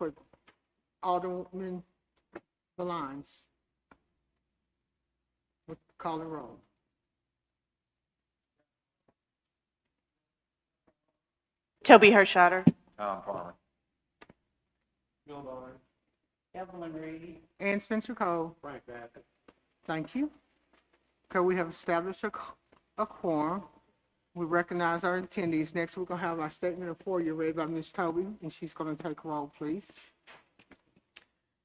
for Alderman Valines. Call the roll. Toby Hirschheider. Tom Farmer. Evelyn Reed. And Spencer Cole. Frank Bassett. Thank you. Okay, we have established a quorum. We recognize our attendees. Next, we're going to have our statement of for-you read by Ms. Toby, and she's going to take roll, please.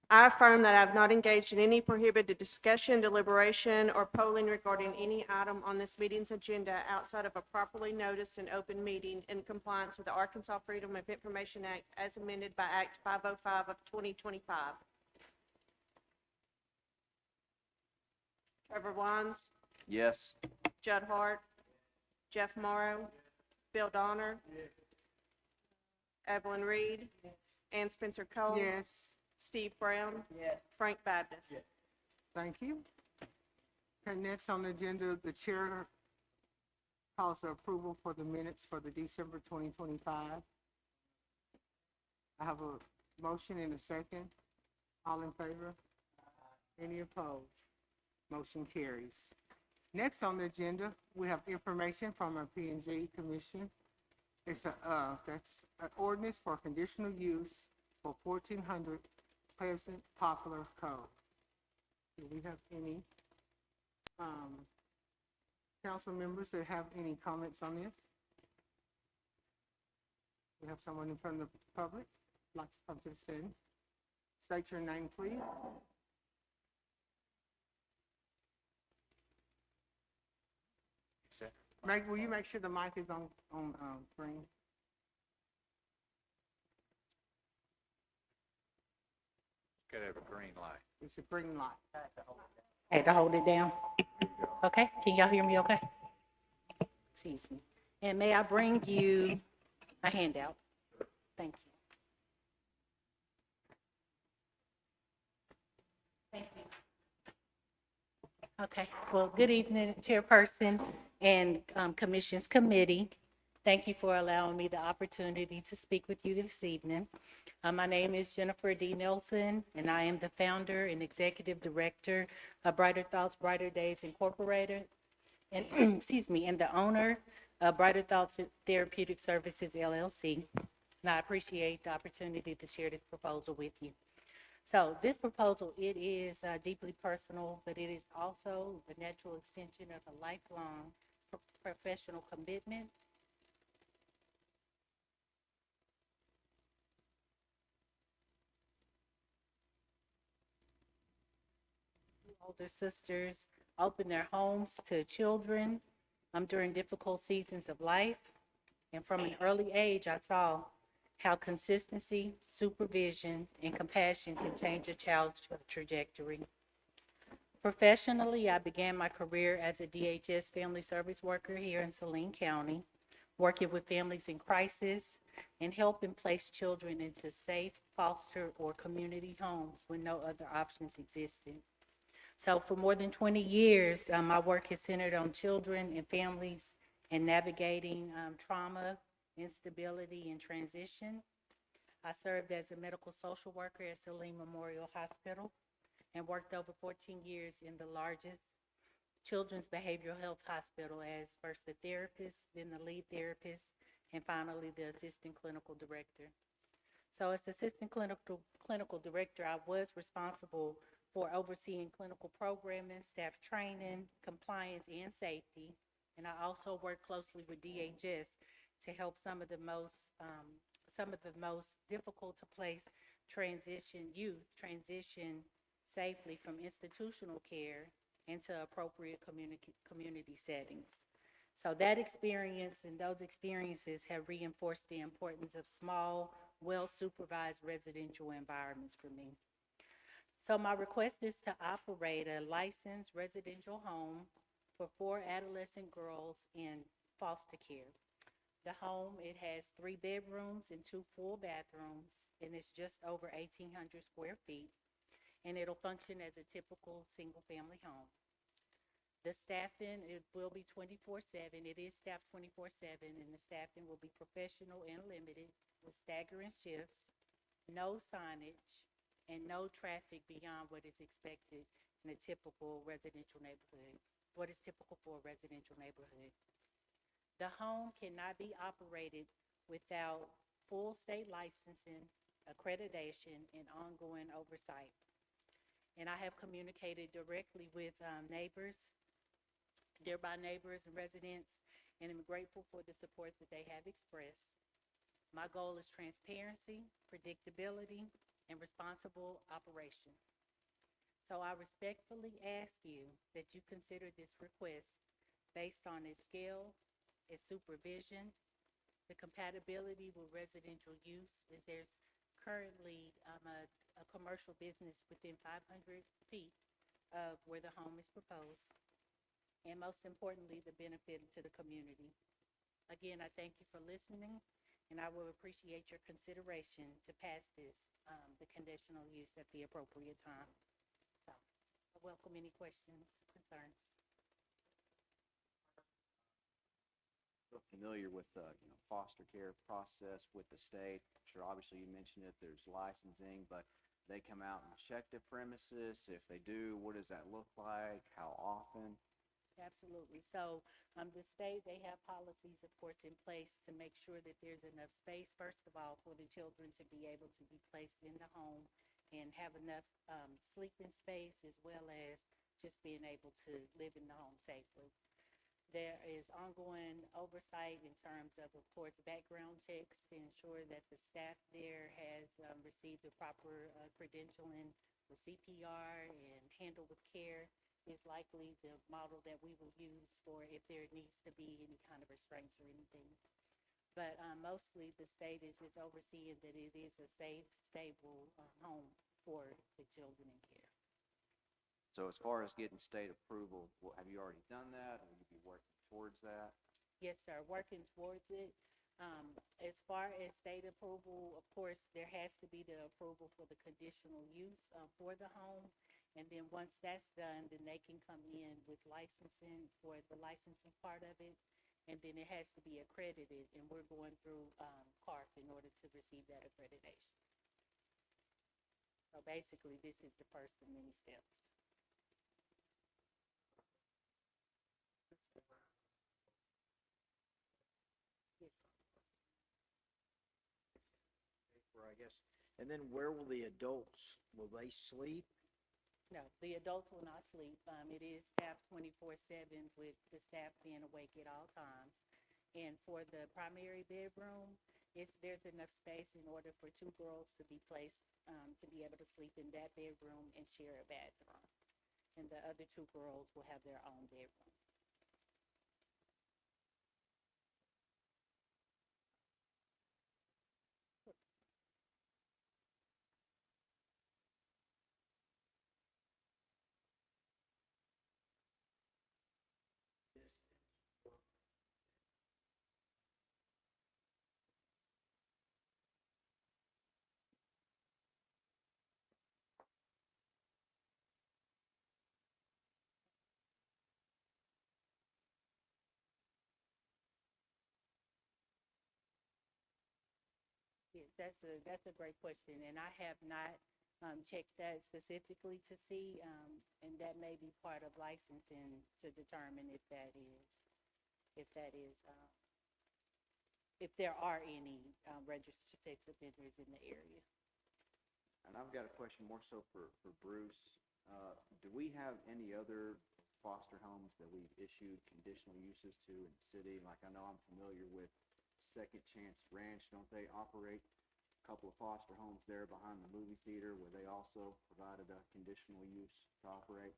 I affirm that I have not engaged in any prohibited discussion, deliberation, or polling regarding any item on this meeting's agenda outside of a properly noticed and open meeting in compliance with the Arkansas Freedom of Information Act as amended by Act 505 of 2025. Trevor Wines, Yes. Judd Hart, Jeff Morrow, Bill Donner, Evelyn Reed, and Spencer Cole. Yes. Steve Brown, Yes. Frank Baptist. Thank you. Okay, next on the agenda, the chair calls for approval for the minutes for the December 2025. I have a motion and a second. All in favor? Any opposed? Motion carries. Next on the agenda, we have information from our P&Z Commission. It's that's an ordinance for conditional use for 1400 Pleasant Poplar Cove. Do we have any council members that have any comments on this? We have someone in front of the public, like to come to the stand. State your name, please. Will you make sure the mic is on screen? Gotta have a green light. It's a green light. I had to hold it down. Okay, can y'all hear me okay? Excuse me. And may I bring you a handout? Thank you. Thank you. Okay, well, good evening, Chairperson and Commissions Committee. Thank you for allowing me the opportunity to speak with you this evening. My name is Jennifer D. Nelson, and I am the founder and executive director of Brighter Thoughts, Brighter Days Incorporated, and excuse me, and the owner of Brighter Thoughts Therapeutic Services, LLC. And I appreciate the opportunity to share this proposal with you. So this proposal, it is deeply personal, but it is also the natural extension of a lifelong professional commitment. Older sisters open their homes to children during difficult seasons of life. And from an early age, I saw how consistency, supervision, and compassion can change a child's trajectory. Professionally, I began my career as a DHS family service worker here in Saline County, working with families in crisis and helping place children into safe, foster, or community homes when no other options existed. So for more than 20 years, my work has centered on children and families and navigating trauma, instability, and transition. I served as a medical social worker at Saline Memorial Hospital and worked over 14 years in the largest children's behavioral health hospital as first the therapist, then the lead therapist, and finally the assistant clinical director. So as assistant clinical director, I was responsible for overseeing clinical programming, staff training, compliance, and safety. And I also work closely with DHS to help some of the most difficult to place youth transition safely from institutional care into appropriate community settings. So that experience and those experiences have reinforced the importance of small, well-supervised residential environments for me. So my request is to operate a licensed residential home for 4 adolescent girls in foster care. The home, it has 3 bedrooms and 2 full bathrooms, and it's just over 1,800 square feet, and it'll function as a typical single-family home. The staffing, it will be 24/7. It is staffed 24/7, and the staffing will be professional and limited with staggering shifts. no signage, and no traffic beyond what is expected in a typical residential neighborhood, what is typical for a residential neighborhood. The home cannot be operated without full state licensing, accreditation, and ongoing oversight. And I have communicated directly with neighbors, nearby neighbors and residents, and I'm grateful for the support that they have expressed. My goal is transparency, predictability, and responsible operation. So I respectfully ask you that you consider this request based on its scale, its supervision, the compatibility with residential use, as there's currently a commercial business within 500 feet of where the home is proposed, and most importantly, the benefit to the community. Again, I thank you for listening, and I will appreciate your consideration to pass this, the conditional use at the appropriate time. So, I welcome any questions, concerns. Real familiar with the, foster care process with the state. Sure, obviously you mentioned it, there's licensing, but they come out and check the premises. If they do, what does that look like? How often? Absolutely. So, the state, they have policies, of course, in place to make sure that there's enough space, first of all, for the children to be able to be placed in the home and have enough, sleeping space, as well as just being able to live in the home safely. There is ongoing oversight in terms of course, background checks to ensure that the staff there has received the proper credentialing with CPR and handled with care is likely the model that we will use for if there needs to be any kind of restraints or anything. But mostly the state is just overseeing that it is a safe, stable home for the children in care. So as far as getting state approval, have you already done that? Or will you be working towards that? Yes, sir, working towards it. As far as state approval, of course, there has to be the approval for the conditional use for the home. And then once that's done, then they can come in with licensing for the licensing part of it. And then it has to be accredited, and we're going through CARF in order to receive that accreditation. So basically, this is the first of many steps. Yes, sir. I guess. And then where will the adults, will they sleep? No, the adults will not sleep. It is staffed 24/7 with the staff being awake at all times. And for the primary bedroom, there's enough space in order for two girls to be placed, to be able to sleep in that bedroom and share a bathroom. And the other two girls will have their own bedroom. Yes, that's a great question, and I have not checked that specifically to see, and that may be part of licensing to determine if there are any registered sex offenders in the area. And I've got a question more so for Bruce. Do we have any other foster homes that we've issued conditional uses to in the city? Like I know I'm familiar with Second Chance Ranch. Don't they operate a couple of foster homes there behind the movie theater where they also provided a conditional use to operate?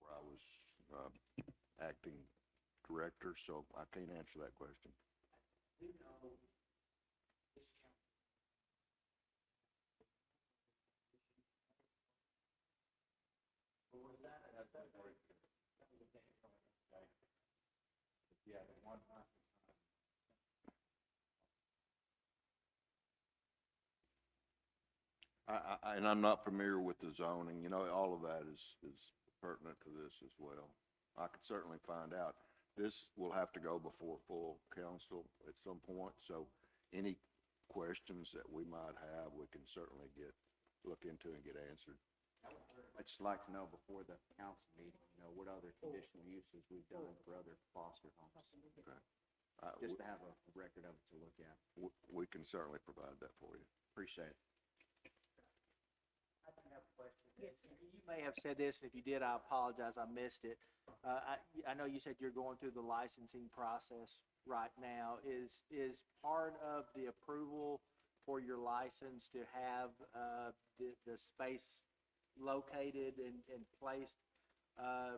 Where I was acting director, so I can't answer that question. Yeah, the one. And I'm not familiar with the zoning, all of that is pertinent to this as well. I could certainly find out. this will have to go before full council at some point, so any questions that we might have, we can certainly look into and get answered. I'd just like to know before the council meeting, what other conditional uses we've done for other foster homes. Just to have a record of it to look at. We can certainly provide that for you. Appreciate it. You may have said this, and if you did, I apologize, I missed it. I know you said you're going through the licensing process right now. Is part of the approval for your license to have the space located and placed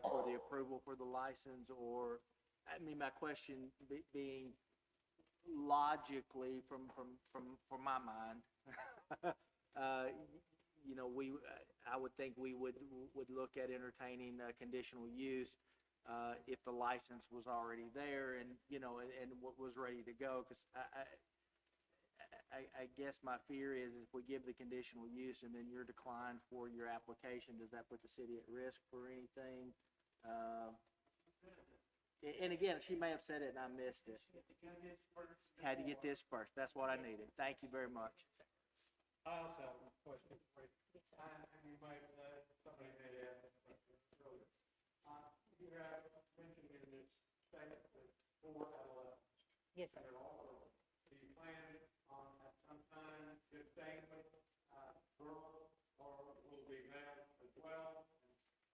for the approval for the license? Or, I mean, my question being logically from my mind, I would think we would look at entertaining conditional use if the license was already there and what was ready to go. Because I guess my fear is if we give the conditional use and then you're declined for your application, does that put the city at risk for anything? And again, she may have said it and I missed it. Had to get this first. That's what I needed. Thank you very much. I also have a question for you. You might, somebody may ask a question earlier. You have mentioned in this statement that 4 adolescents. Yes, sir. They're all girls. Do you plan on at some time just staying with girls, or will it be male as well? And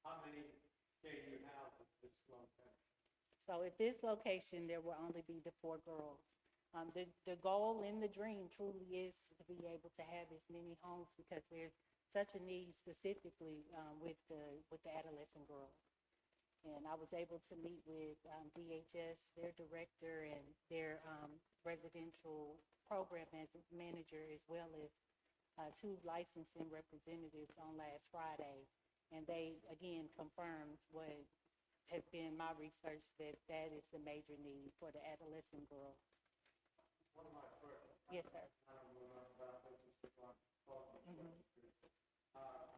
how many can you have at this location? So at this location, there will only be the 4 girls. The goal and the dream truly is to be able to have as many homes because there's such a need specifically with the adolescent girls. And I was able to meet with DHS, their director, and their residential program manager, as well as 2 licensing representatives on last Friday. And they, again, confirmed what has been my research, that is the major need for the adolescent girls. One of my questions. Yes, sir. I don't know enough about this, it's just one thought. Mhm.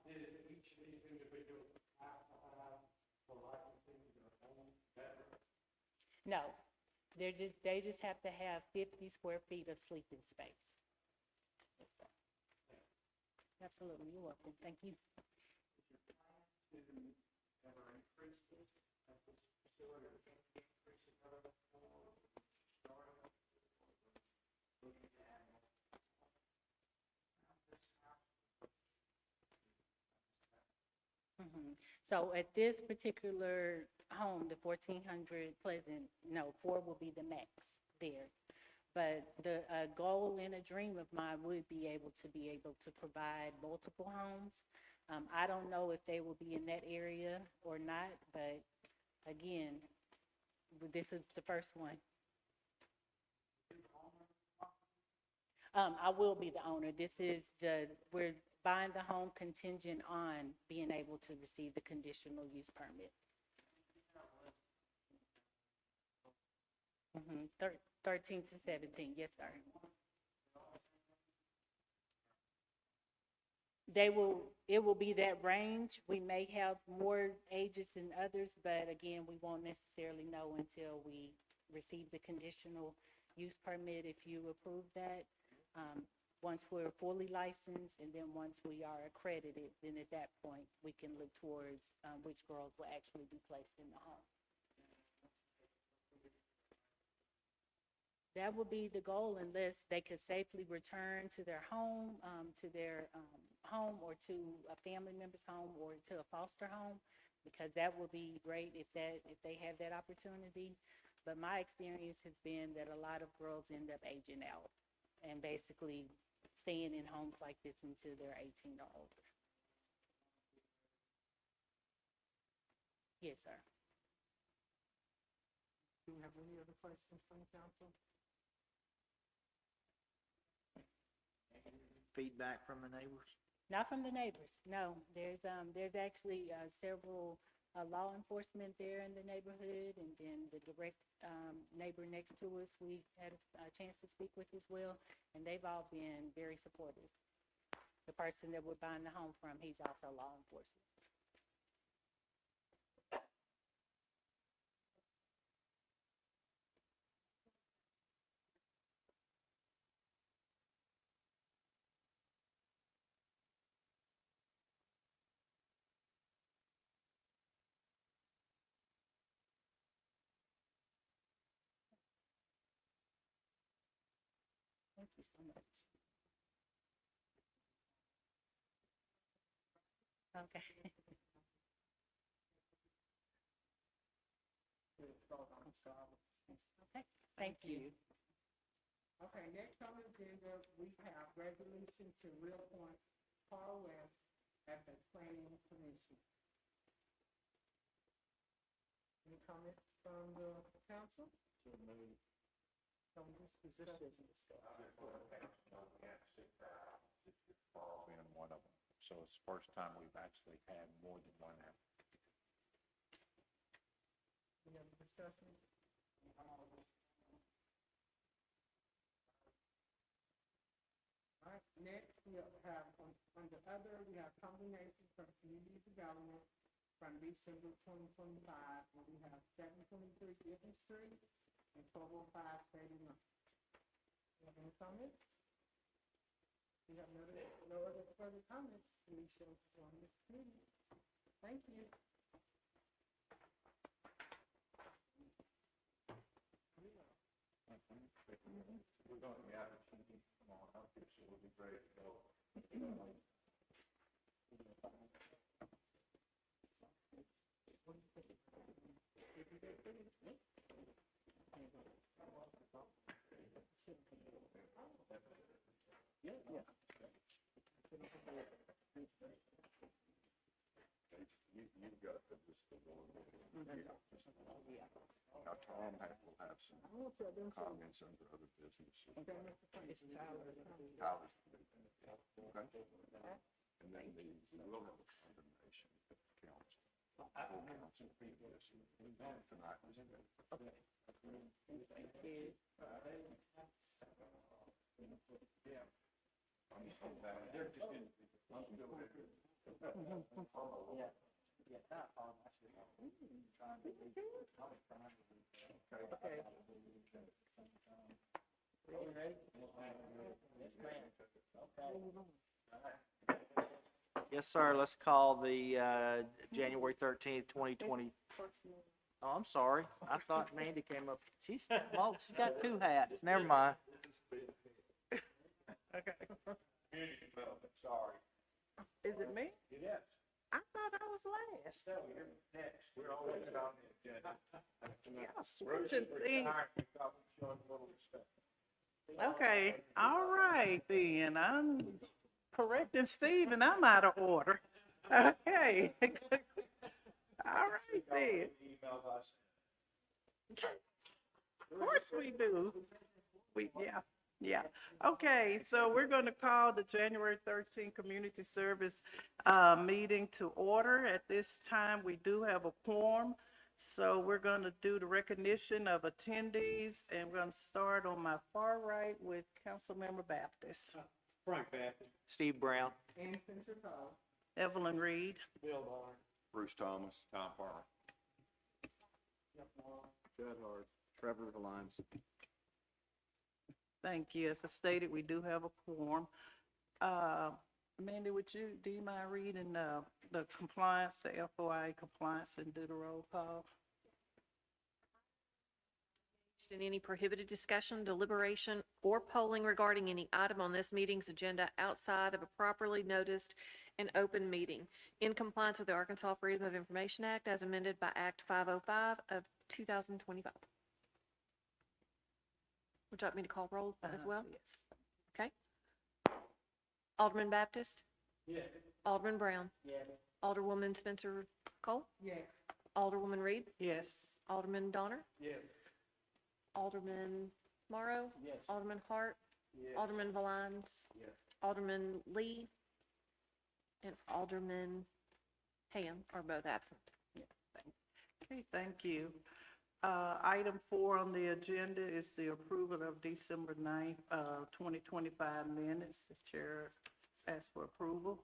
Did each of these individuals have to have for licensing their own bedroom? No, they just have to have 50 square feet of sleeping space. Yes, sir. Absolutely, you're welcome. Thank you. To ever increase this at this facility, or can we increase it further for starting up? Looking at Mhm. So at this particular home, the 1400 Pleasant, no, 4 will be the max there. But the goal and a dream of mine would be able to provide multiple homes. I don't know if they will be in that area or not, but again, this is the first one. I will be the owner. We're buying the home contingent on being able to receive the conditional use permit. 13 to 17, yes, sir. It will be that range. We may have more ages than others, but again, we won't necessarily know until we receive the conditional use permit if you approve that. Once we're fully licensed and then once we are accredited, then at that point, we can look towards which girls will actually be placed in the home. That would be the goal unless they could safely return to their home, home or to a family member's home or to a foster home, because that would be great if they have that opportunity. But my experience has been that a lot of girls end up aging out and basically staying in homes like this until they're 18 or older. Yes, sir. Do you have any other questions from the council? Feedback from the neighbors? Not from the neighbors, no. There's actually several law enforcement there in the neighborhood, and then the direct neighbor next to us, we had a chance to speak with as well, and they've all been very supportive. The person that we're buying the home from, he's also law enforcement. Thank you so much. Okay. Okay, thank you. Okay, next on the agenda, we have resolution to reappoint Carl West as the planning commission. Any comments from the council? From this position? Carl being one of them. So it's the first time we've actually had more than one applicant. Any other discussion? All right, next we have, under other, we have combination from community development from December 2025, and we have 723 Gibbon Street and 1205 Sadie Lane. You have any comments? We have no other further comments. We shall join this meeting. Thank you. We're going to be out of TV. Come on up here, so we'll be ready to go. You've got just the one. Now, Tom will have some comments under other business. It's Tyler. Tyler. Okay. And then we'll have a combination at the council. Full council will be this tonight. Thank you. Yes, sir. Let's call the January 13th, 2020. Oh, I'm sorry. I thought Mandy came up. She's got two hats. Never mind. Community development, sorry. Is it me? Yes. I thought I was last. So you're next. We're always on the agenda. Yeah, switching things. All right, we thought we'd show him a little respect. Okay, all right then. I'm correcting Steve and I'm out of order. Okay. All right then. Email us. Of course we do. Yeah. Okay, so we're going to call the January 13th Community Service meeting to order. At this time, we do have a quorum. So we're going to do the recognition of attendees, and we're going to start on my far right with Councilmember Baptist. Frank Baptist. Steve Brown. And Spencer Cole. Evelyn Reed. Bill Barr. Bruce Thomas. Tom Farmer. Judd Hart. Trevor Valines. Thank you. As I stated, we do have a quorum. Mandy, do you mind reading the compliance, the FOIA compliance, and do the roll call? In any prohibited discussion, deliberation, or polling regarding any item on this meeting's agenda outside of a properly noticed and open meeting, in compliance with the Arkansas Freedom of Information Act as amended by Act 505 of 2025. Would you like me to call roll as well? Yes. Okay. Alderman Baptist? Yes. Alderman Brown? Yes. Alderwoman Spencer Cole? Yes. Alderwoman Reed? Yes. Alderman Donner? Yes. Alderman Morrow? Yes. Alderman Hart? Yes. Alderman Valines? Yes. Alderman Lee? And Alderman Ham are both absent. Okay, thank you. Item 4 on the agenda is the approval of December 9th, 2025 minutes. The chair asks for approval.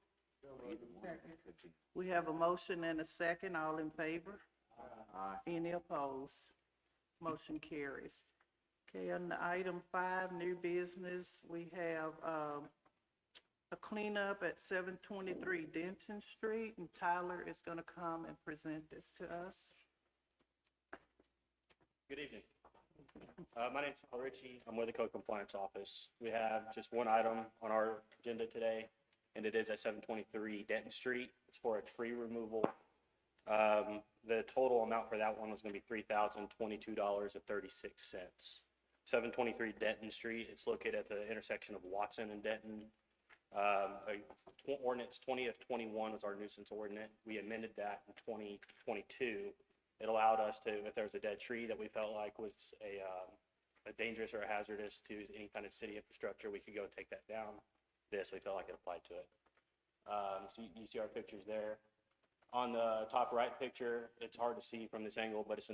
We have a motion and a second. All in favor? Aye. Any opposed? Motion carries. Okay, on item 5, new business, we have a cleanup at 723 Denton Street, and Tyler is going to come and present this to us. Good evening. My name's Paul Ritchie. I'm with the Code Compliance Office. We have just one item on our agenda today, and it is at 723 Denton Street. It's for a tree removal. The total amount for that one was going to be $3,022.36. 723 Denton Street. It's located at the intersection of Watson and Denton. Ordinance 20 of 21 was our nuisance ordinance. We amended that in 2022. It allowed us to, if there was a dead tree that we felt like was a dangerous or hazardous to any kind of city infrastructure, we could go and take that down. This, we felt like it applied to it. So you see our pictures there. On the top right picture, it's hard to see from this angle, but it's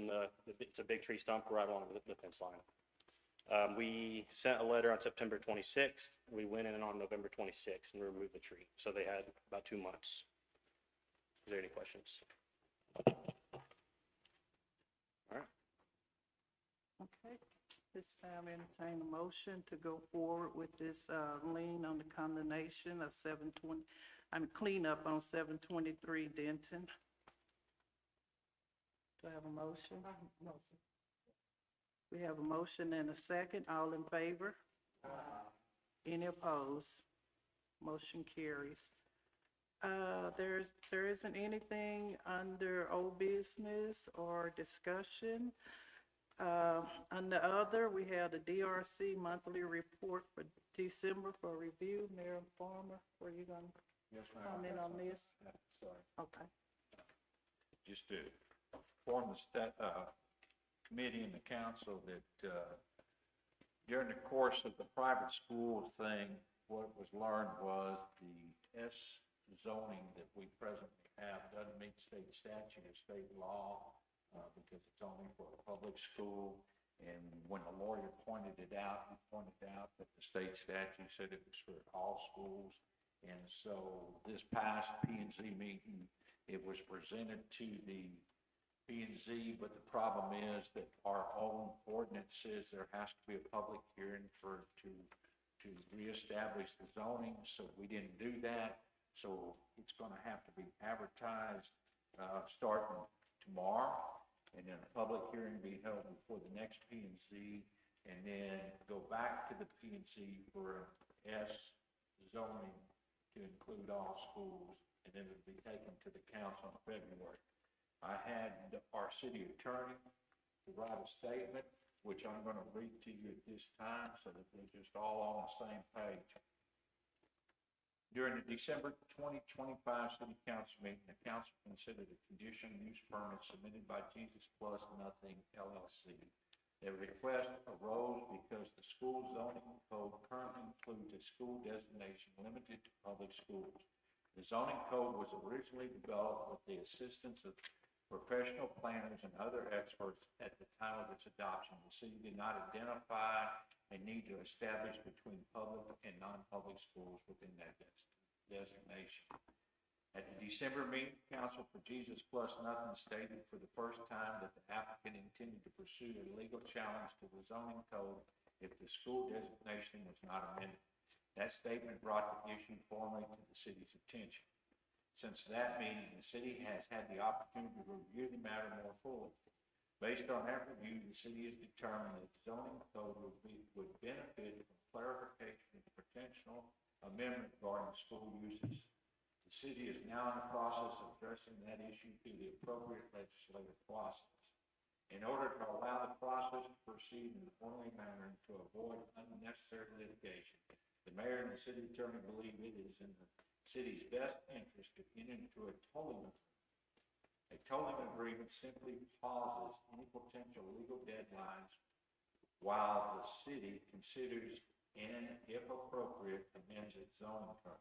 it's a big tree stump right along the fence line. We sent a letter on September 26th. We went in on November 26th and removed the tree. So they had about 2 months. Is there any questions? Okay, this time entertain a motion to go forward with this, lien on the condemnation of cleanup on 723 Denton. Do I have a motion? We have a motion and a second. All in favor? Any opposed? Motion carries. There isn't anything under old business or discussion. On the other, we have the DRC monthly report for December for review. Mayor Farmer, were you going to comment on this? Sorry. Okay. Just to inform the committee and the council that during the course of the private school thing, what was learned was the S zoning that we presently have doesn't meet state statute or state law because it's only for a public school. And when the lawyer pointed it out, he pointed out that the state statute said it was for all schools. And so this past P&Z meeting, it was presented to the P&Z, but the problem is that our own ordinance says there has to be a public hearing to reestablish the zoning, so we didn't do that. So it's going to have to be advertised starting tomorrow, and then a public hearing be held before the next P&Z, and then go back to the P&Z for S zoning to include all schools, and then it would be taken to the council in February. I had our city attorney to write a statement, which I'm going to read to you at this time so that they're just all on the same page. During the December 2025 City Council meeting, the council considered a conditional use permit submitted by Jesus Plus Nothing LLC. The request arose because the school zoning code currently includes a school designation limited to public schools. The zoning code was originally developed with the assistance of professional planners and other experts at the time of its adoption. The city did not identify a need to establish between public and non-public schools within that designation. At the December meeting, Council for Jesus Plus Nothing stated for the first time that the applicant intended to pursue a legal challenge to the zoning code if the school designation was not amended. That statement brought the issue formally to the city's attention. Since that meeting, the city has had the opportunity to review the matter more fully. Based on that review, the city has determined that the zoning code would benefit from clarification and potential amendment regarding school uses. The city is now in the process of addressing that issue through the appropriate legislative process. In order to allow the process to proceed in an orderly manner and to avoid unnecessary litigation, the mayor and the city attorney believe it is in the city's best interest to enter into a tolling agreement. A tolling agreement simply pauses any potential legal deadlines while the city considers and, if appropriate, amends its zoning code.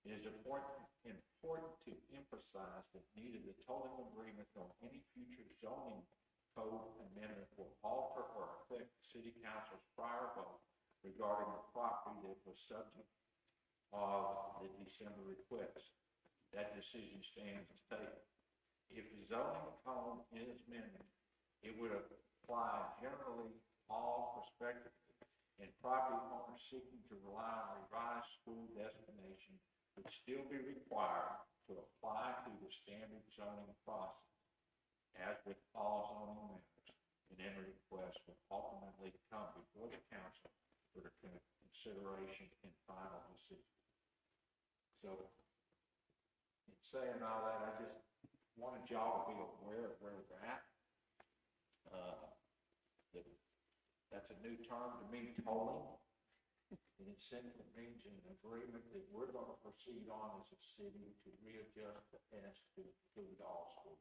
It is important to emphasize that neither the tolling agreement nor any future zoning code amendment will alter or affect the city council's prior vote regarding the property that was subject of the December request. That decision stands as taken. If the zoning code is amended, it would apply generally all prospectively, and property owners seeking to rely on a revised school designation would still be required to apply through the standard zoning process. As with all zoning matters, and any request will ultimately come before the council for the consideration and final decision. So, in saying all that, I just wanted y'all to be aware of where we're at. That's a new term to me, tolling. And it simply means an agreement that we're going to proceed on as a city to readjust the S to include all schools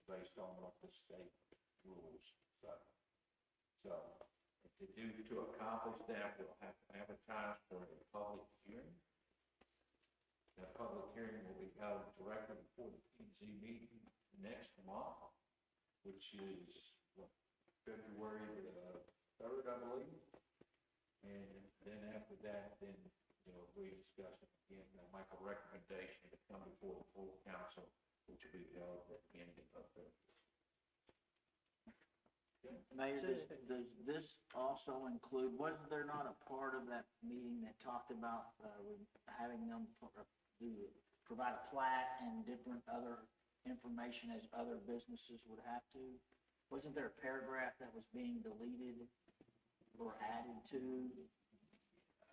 based on what the state rules say. So, to accomplish that, we'll have to advertise for a public hearing. That public hearing will be held directly before the PZ meeting next month, which is what, February the 3rd, I believe. And then after that, then, we discuss it again, they'll make a recommendation to come before the full council, which will be held at the end of February. Mayor, does this also include, was there not a part of that meeting that talked about, having them provide a plat and different other information as other businesses would have to? Wasn't there a paragraph that was being deleted or added to?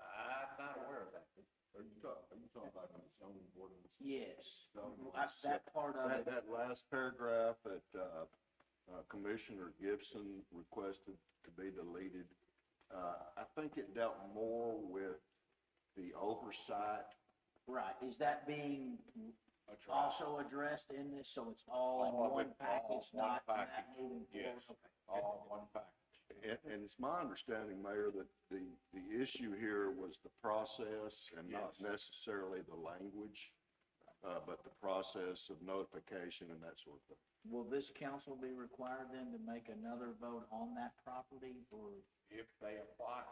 I'm not aware of that. Are you talking about the zoning ordinance? Yes, Zoning that part of it. That last paragraph that, Commissioner Gibson requested to be deleted, I think it dealt more with the oversight. Right, is that being That's right. also addressed in this, so it's all in All of one it, package, all one not that package, moving forward? yes. Okay. All in one package. And it's my understanding, Mayor, that the issue here was the process and not Yes. necessarily the language, but the process of notification and that sort of thing. Will this council be required then to make another vote on that property, or If they apply,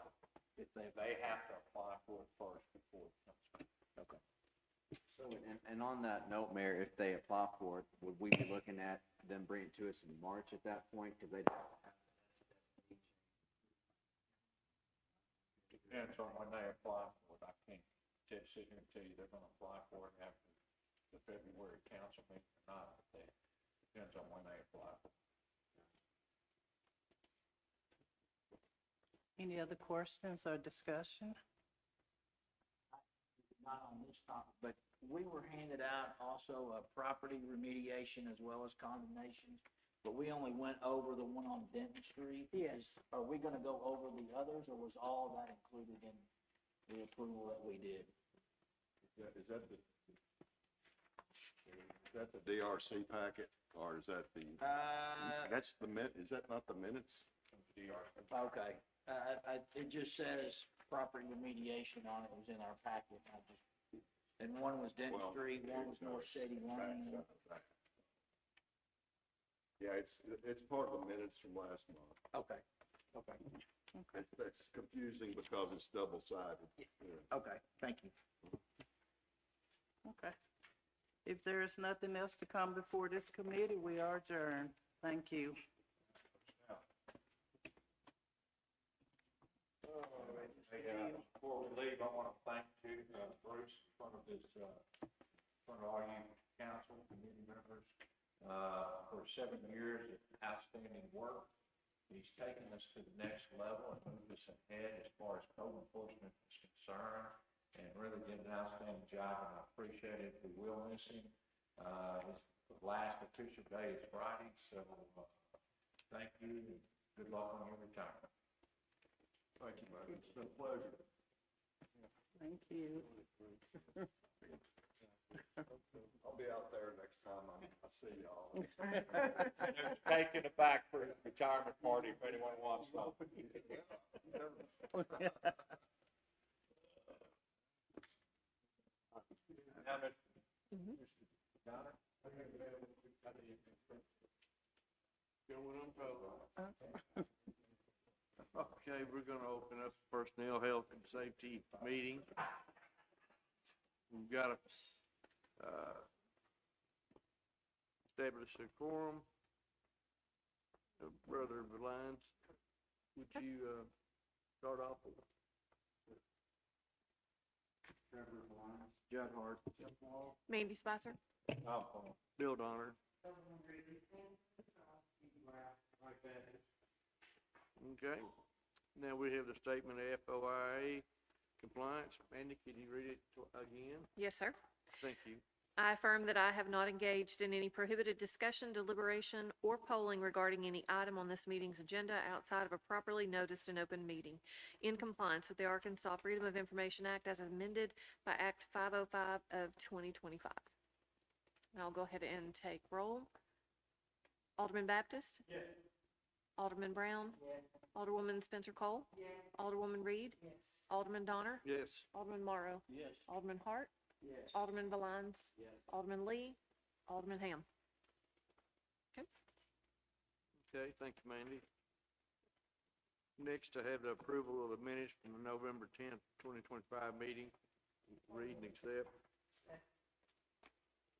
if they have to apply for it first before it comes. okay? So, and on that note, Mayor, if they apply for it, would we be looking at them bringing it to us in March at that point? Because they Depends on when they apply for it. I can't sit here and tell you they're gonna apply for it after the February council meeting or not, but they, depends on when they apply for it. Any other questions or discussion? Not on this topic, but we were handed out also a property remediation as well as condemnation, but we only went over the one on Denton Street. Yes. Are we gonna go over the others, or was all of that included in the approval that we did? Is that the DRC packet, or is that the, that's the is that not the minutes? Okay, it just says property remediation on it, was in our packet, and one was Denton Well, Street, one was North City Lane. Yeah, it's part of the minutes from last month. Okay, That's confusing because it's double-sided. Yeah. okay, thank you. Okay. If there is nothing else to come before this committee, we are adjourned. Thank you. Before we leave, I want to thank you, Bruce, in front of this, in front of all you council, committee members, for 7 years of outstanding work. He's taken us to the next level and moved us ahead as far as code enforcement is concerned, and really did an outstanding job, and I appreciate it. We will miss him. His last official day is Friday, so thank you, and good luck on your retirement. Thank you, man. It's been a pleasure. Thank you. I'll be out there next time I see y'all. There's cake in the back for his retirement party if anyone wants some. Now, Mr. Donner? Okay, we're gonna open up the personnel, health, and safety meeting. We've got to, establish a quorum. Brother Valines, would you, start off with? Judd Hart. Mandy Spicer? Oh, Bill Donner. like that. Okay. Now we have the statement of FOIA compliance. Mandy, can you read it again? Yes, sir. Thank you. I affirm that I have not engaged in any prohibited discussion, deliberation, or polling regarding any item on this meeting's agenda outside of a properly noticed and open meeting, in compliance with the Arkansas Freedom of Information Act as amended by Act 505 of 2025. And I'll go ahead and take roll. Alderman Baptist? Yes. Alderman Brown? Alderwoman Spencer Cole? Alderwoman Reed? Alderman Donner? Yes. Alderman Morrow? Yes. Alderman Hart? Yes. Alderman Valines? Yes. Alderman Lee? Alderman Ham? Okay, thank you, Mandy. Next, I have the approval of the minutes from the November 10th, 2025 meeting. Read and accept.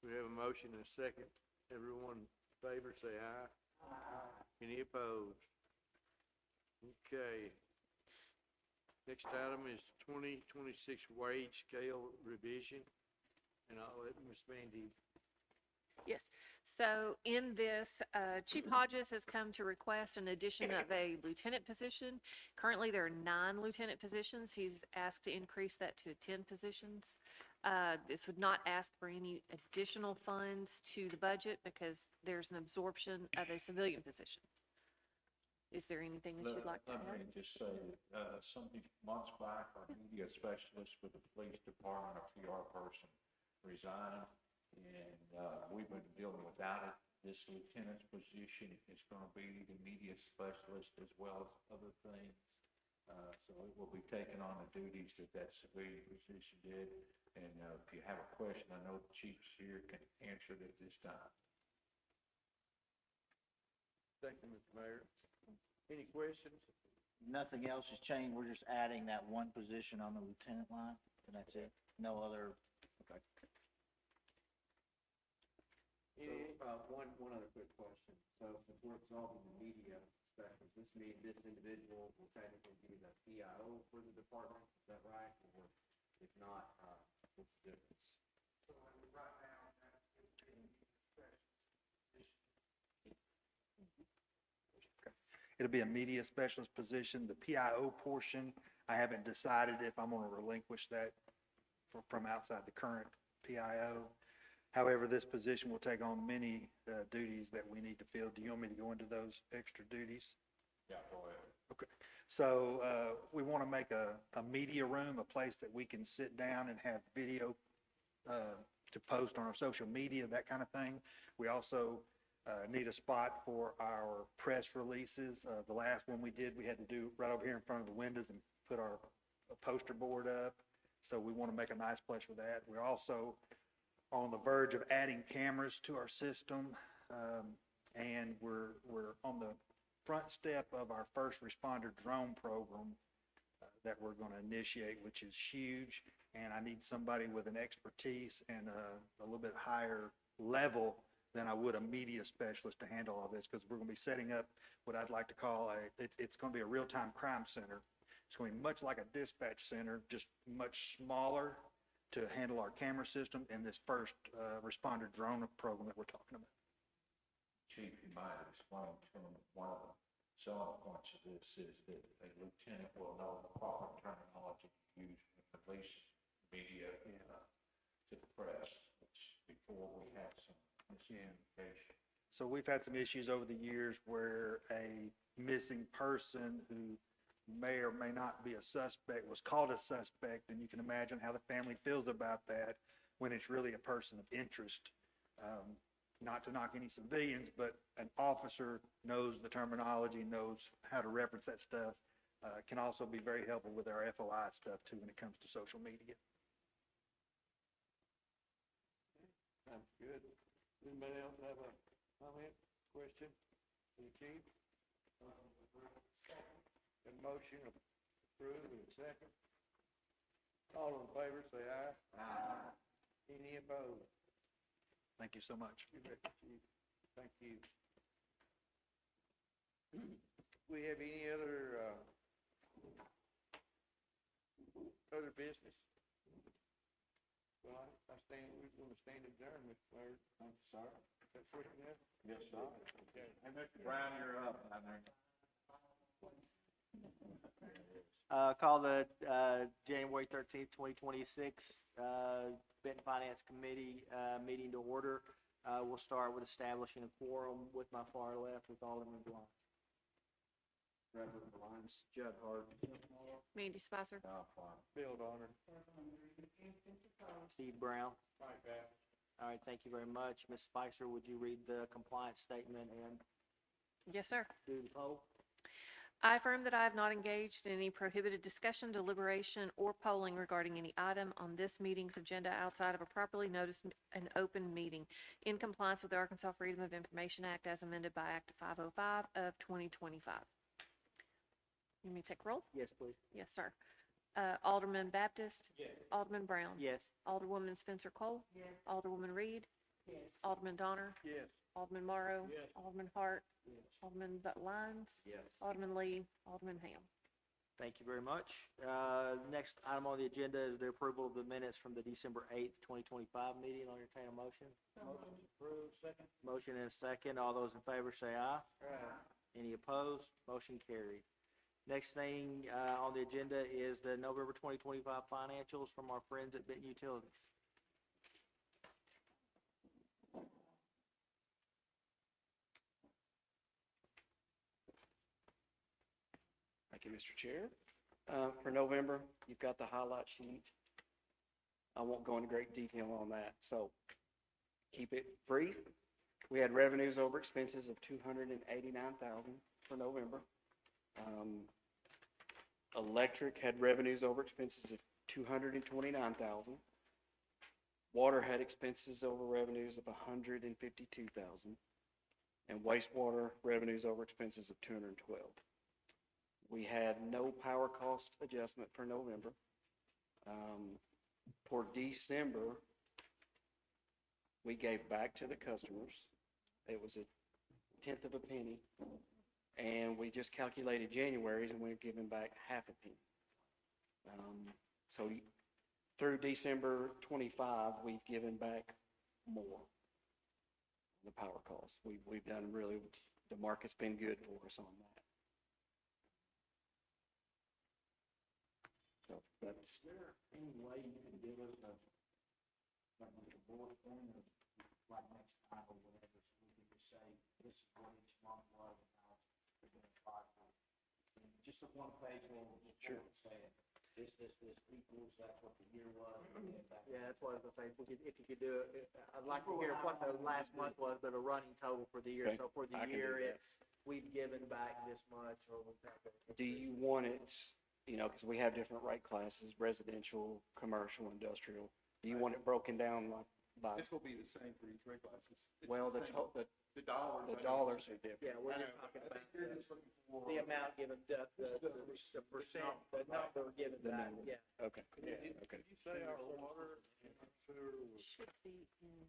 We have a motion and a second. Everyone in favor, say aye. Aye. Any opposed? Okay. Next item is 2026 wage scale revision, and I'll let Ms. Mandy. Yes. So in this, Chief Hodges has come to request an addition of a lieutenant position. Currently, there are 9 lieutenant positions. He's asked to increase that to 10 positions. This would not ask for any additional funds to the budget because there's an absorption of a civilian position. Is there anything that you'd like to Let add? me just say, some months back, our media specialist with the police department, a PR person, resigned, and we've been dealing without it. This lieutenant's position is going to be the media specialist as well as other things. So it will be taking on the duties that that civilian position did. And if you have a question, I know the chief's here, can answer it at this time. Thank you, Mr. Mayor. Any questions? Nothing else has changed. We're just adding that one position on the lieutenant line, and that's it. No other. Okay. So, one other quick question. So since we're absolving the media specialist, this individual will technically be the PIO for the department, is that right? Or if not, what's the difference? It'll be a media specialist position. The PIO portion, I haven't decided if I'm going to relinquish that from outside the current PIO. However, this position will take on many duties that we need to fill. Do you want me to go into those extra duties? Yeah, go ahead. Okay. So we want to make a media room, a place that we can sit down and have video to post on our social media, that kind of thing. We also need a spot for our press releases. The last one we did, we had to do right over here in front of the windows and put our poster board up. So we want to make a nice place for that. We're also on the verge of adding cameras to our system. And we're on the front step of our first responder drone program that we're going to initiate, which is huge. And I need somebody with an expertise and a little bit higher level than I would a media specialist to handle all this, because we're going to be setting up what I'd like to call it's going to be a real-time crime center. It's going to be much like a dispatch center, just much smaller to handle our camera system and this first responder drone program that we're talking about. Chief, you might explain to them one of the selling points of this is that a lieutenant will know the proper terminology used in the police media to the press, which before we had some miscommunication. So we've had some issues over the years where a missing person who may or may not be a suspect was called a suspect, and you can imagine how the family feels about that when it's really a person of interest. Not to knock any civilians, but an officer knows the terminology, knows how to reference that stuff, can also be very helpful with our FOI stuff too when it comes to social media. Sounds good. Anybody else have a comment, question for the chief? A motion approved and second. All in favor, say aye. Aye. Any opposed? Thank you so much. You bet, Chief. Thank you. We have any other business? Well, we're going to stand adjourned, Mr. Mayor. I'm sorry. That's what you have? Yes, sir. Okay. Hey, Mr. Brown, you're up. Call the, January 13th, 2026, Benton Finance Committee, meeting to order. We'll start with establishing a quorum with my far left with Alderman Blunt. Reverend Lyons, Judd Hart, Mandy Spicer. Bill Donner. Steve Brown. All right, thank you very much. Ms. Spicer, would you read the compliance statement and Yes, sir. do the poll? I affirm that I have not engaged in any prohibited discussion, deliberation, or polling regarding any item on this meeting's agenda outside of a properly noticed and open meeting in compliance with the Arkansas Freedom of Information Act as amended by Act 505 of 2025. You want me to take roll? Yes, please. Yes, sir. Alderman Baptist? Yes. Alderman Brown? Yes. Alderwoman Spencer Cole? Yes. Alderwoman Reed? Yes. Alderman Donner? Yes. Alderman Morrow? Yes. Alderman Hart? Yes. Alderman Lyons? yes. Alderman Lee? Alderman Ham? Thank you very much. Next item on the agenda is the approval of the minutes from the December 8th, 2025 meeting. I'll entertain a motion. Motion approved, second. Motion and a second. All those in favor say aye. Any opposed? Motion carried. Next thing on the agenda is the November 2025 financials from our friends at Benton Utilities. Thank you, Mr. Chair. For November, you've got the highlight sheet. I won't go into great detail on that, so keep it brief. We had revenues over expenses of $289,000 for November. Electric had revenues over expenses of $229,000. Water had expenses over revenues of $152,000. And wastewater revenues over expenses of $212,000. We had no power cost adjustment for November. For December, we gave back to the customers. It was 1/10 of a penny. And we just calculated January's and we're giving back 1/2 penny. So through December 25, we've given back more the power costs. We've done really, the market's been good for us on that. So that's. Is there any way you can give us like a bullet point of like next time or whatever, so we can just say, this is what each month was, and now we're doing 5 months? Just a one-page little report saying, this equals, that's what the year was. Yeah, that's what I was gonna say. If you could do it, I'd like to hear what the last month was, but a running total for the year. Okay, So for the I can do year, that. it's, we've given back this much or we've had. Do you want it, because we have different rate classes, residential, commercial, industrial. Do you want it broken down like by, It's gonna be the same for each rate class. well, the dollars. the dollars are different. Yeah, we're just talking about the amount given, the percent, the number given The back, number. yeah. Okay, okay. Did you say our water and our sewer was Should be in.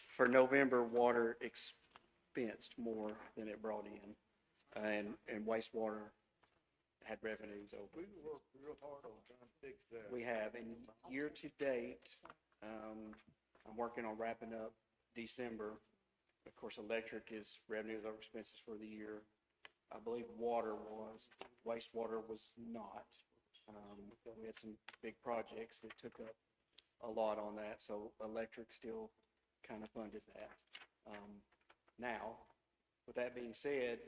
For November, water expensed more than it brought in, and wastewater had revenues over. we worked real hard on trying to fix that. We have, and year to date, I'm working on wrapping up December. Of course, electric is revenues over expenses for the year. I believe water was, wastewater was not. We had some big projects that took up a lot on that, so electric still kind of funded that. Now, with that being said,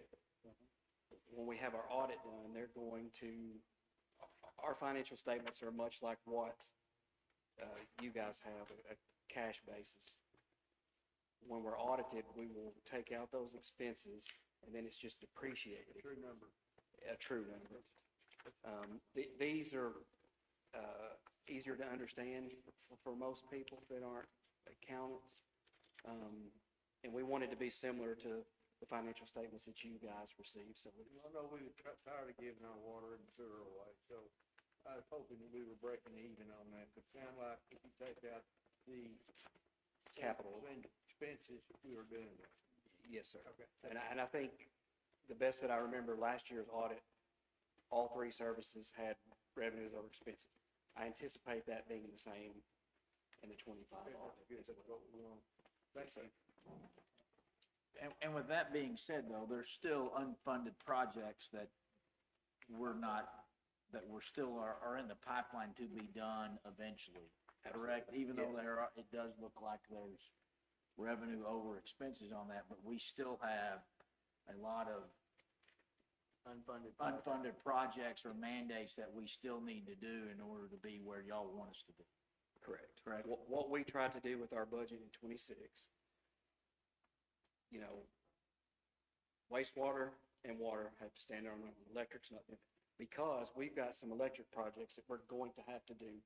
when we have our audit done, they're going to, our financial statements are much like what you guys have, a cash basis. When we're audited, we will take out those expenses, and then it's just depreciated. True number. A true number. These are easier to understand for most people that aren't accountants. And we want it to be similar to the financial statements that you guys receive, so it's, I know we were tired of giving our water and sewer away, so I was hoping that we were breaking even on that. It sound like if you take out the capital. expenses, we were doing that. Yes, sir. Okay. And I think the best that I remember last year's audit, all 3 services had revenues over expenses. I anticipate that being the same in the 25 audit. Good, that's what we want. Thanks, sir. And with that being said, though, there's still unfunded projects that we're still are in the pipeline to be done eventually, correct? Even though it does look like there's revenue over expenses on that, but we still have a lot of unfunded projects or mandates that we still need to do in order to be where y'all want us to be. Correct. Correct. What we tried to do with our budget in '26, you know, wastewater and water have to stand on their own. Electric's not, because we've got some electric projects that we're going to have to do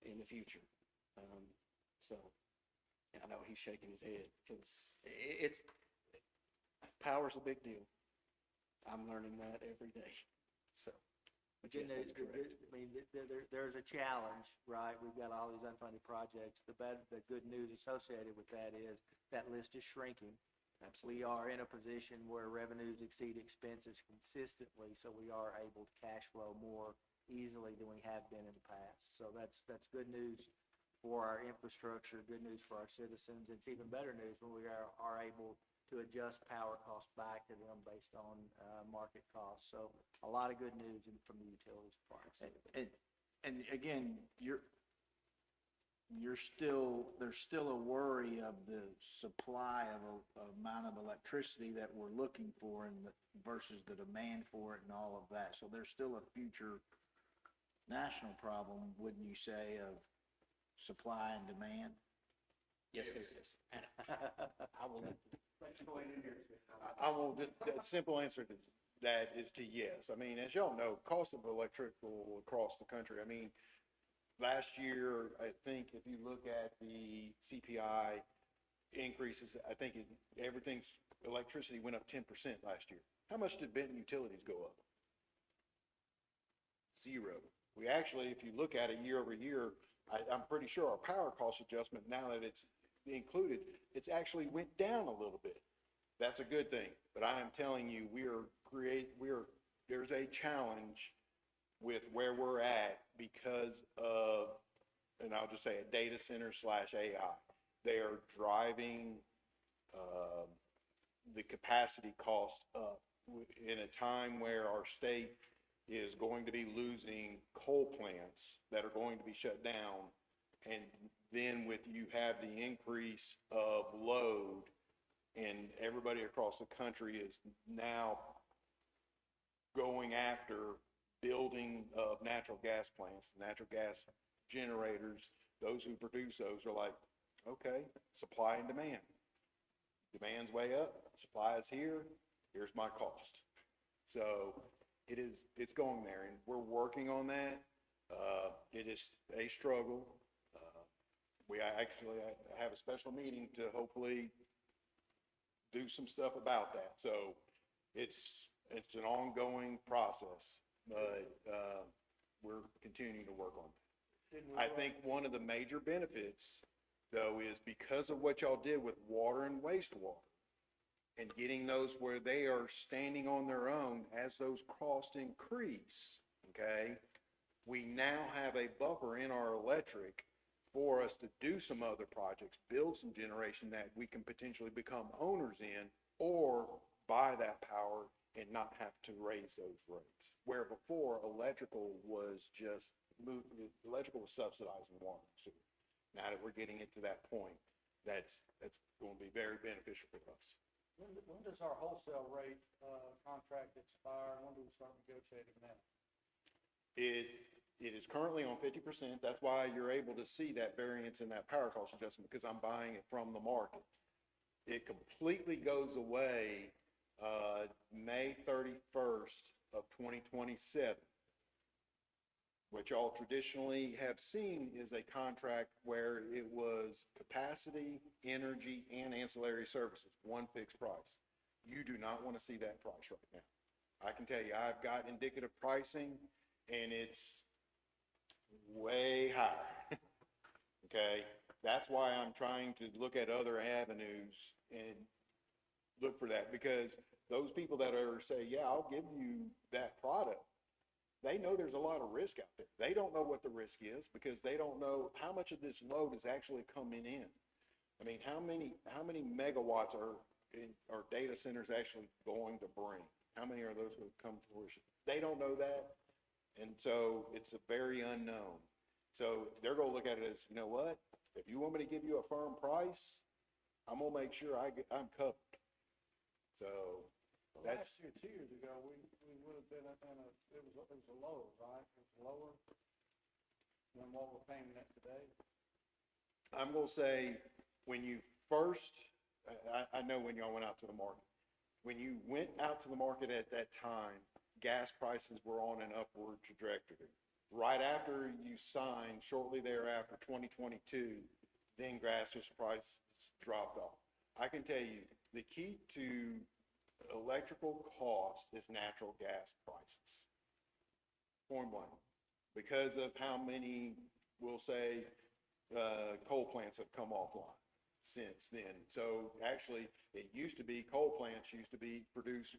in the future. So, and I know he's shaking his head because power's a big deal. I'm learning that every day, so. But yes, that's correct. I mean, there's a challenge, right? We've got all these unfunded projects. The good news associated with that is that list is shrinking. We are in a position where revenues exceed expenses consistently, so we are able to cash flow more easily than we have been in the past. So that's good news for our infrastructure, good news for our citizens. It's even better news when we are able to adjust power costs back to them based on market costs. So a lot of good news from the utilities department. And again, there's still a worry of the supply of amount of electricity that we're looking for versus the demand for it and all of that. So there's still a future national problem, wouldn't you say, of supply and demand? Yes, there is. I will let The simple answer to that is to yes. I mean, as y'all know, cost of electrical across the country, I mean, last year, I think if you look at the CPI increases, I think electricity went up 10% last year. How much did Benton Utilities go up? 0. We actually, if you look at it year over year, I'm pretty sure our power cost adjustment, now that it's included, it's actually went down a little bit. That's a good thing. But I am telling you, there's a challenge with where we're at because of, and I'll just say a data center / AI. They are driving the capacity cost up in a time where our state is going to be losing coal plants that are going to be shut down. And then you have the increase of load, and everybody across the country is now going after building of natural gas plants, natural gas generators. Those who produce those are like, okay, supply and demand. Demand's way up, supply is here, here's my cost. So it's going there, and we're working on that. It is a struggle. I have a special meeting to hopefully do some stuff about that. So it's an ongoing process, but we're continuing to work on that. I think one of the major benefits, though, is because of what y'all did with water and wastewater and getting those where they are standing on their own as those costs increase, okay? We now have a buffer in our electric for us to do some other projects, build some generation that we can potentially become owners in, or buy that power and not have to raise those rates. Where before, electrical was subsidizing water and sewer. Now that we're getting it to that point, that's going to be very beneficial for us. When does our wholesale rate contract expire? When do we start negotiating that? It is currently on 50%. That's why you're able to see that variance in that power cost adjustment, because I'm buying it from the market. It completely goes away May 31st of 2027. What y'all traditionally have seen is a contract where it was capacity, energy, and ancillary services, one fixed price. You do not want to see that price right now. I can tell you, I've got indicative pricing, and it's way higher. Okay? That's why I'm trying to look at other avenues and look for that, because those people that are say, yeah, I'll give you that product, they know there's a lot of risk out there. They don't know what the risk is because they don't know how much of this load is actually coming in. I mean, how many megawatts are data centers actually going to bring? How many are those going to come to fruition? They don't know that. And so it's a very unknown. So they're going to look at it as, you know what? If you want me to give you a firm price, I'm going to make sure I'm covered. So Well, that's, last year, 2 years ago, we would have been it was a lower, right? It was lower than what we're paying that today. I'm going to say, when you first, I know when y'all went out to the market. When you went out to the market at that time, gas prices were on an upward trajectory. Right after you signed, shortly thereafter, 2022, then gas prices dropped off. I can tell you, the key to electrical cost is natural gas prices. Point blank. Because of how many, we'll say, coal plants have come offline since then. So actually, it used to be, coal plants used to produce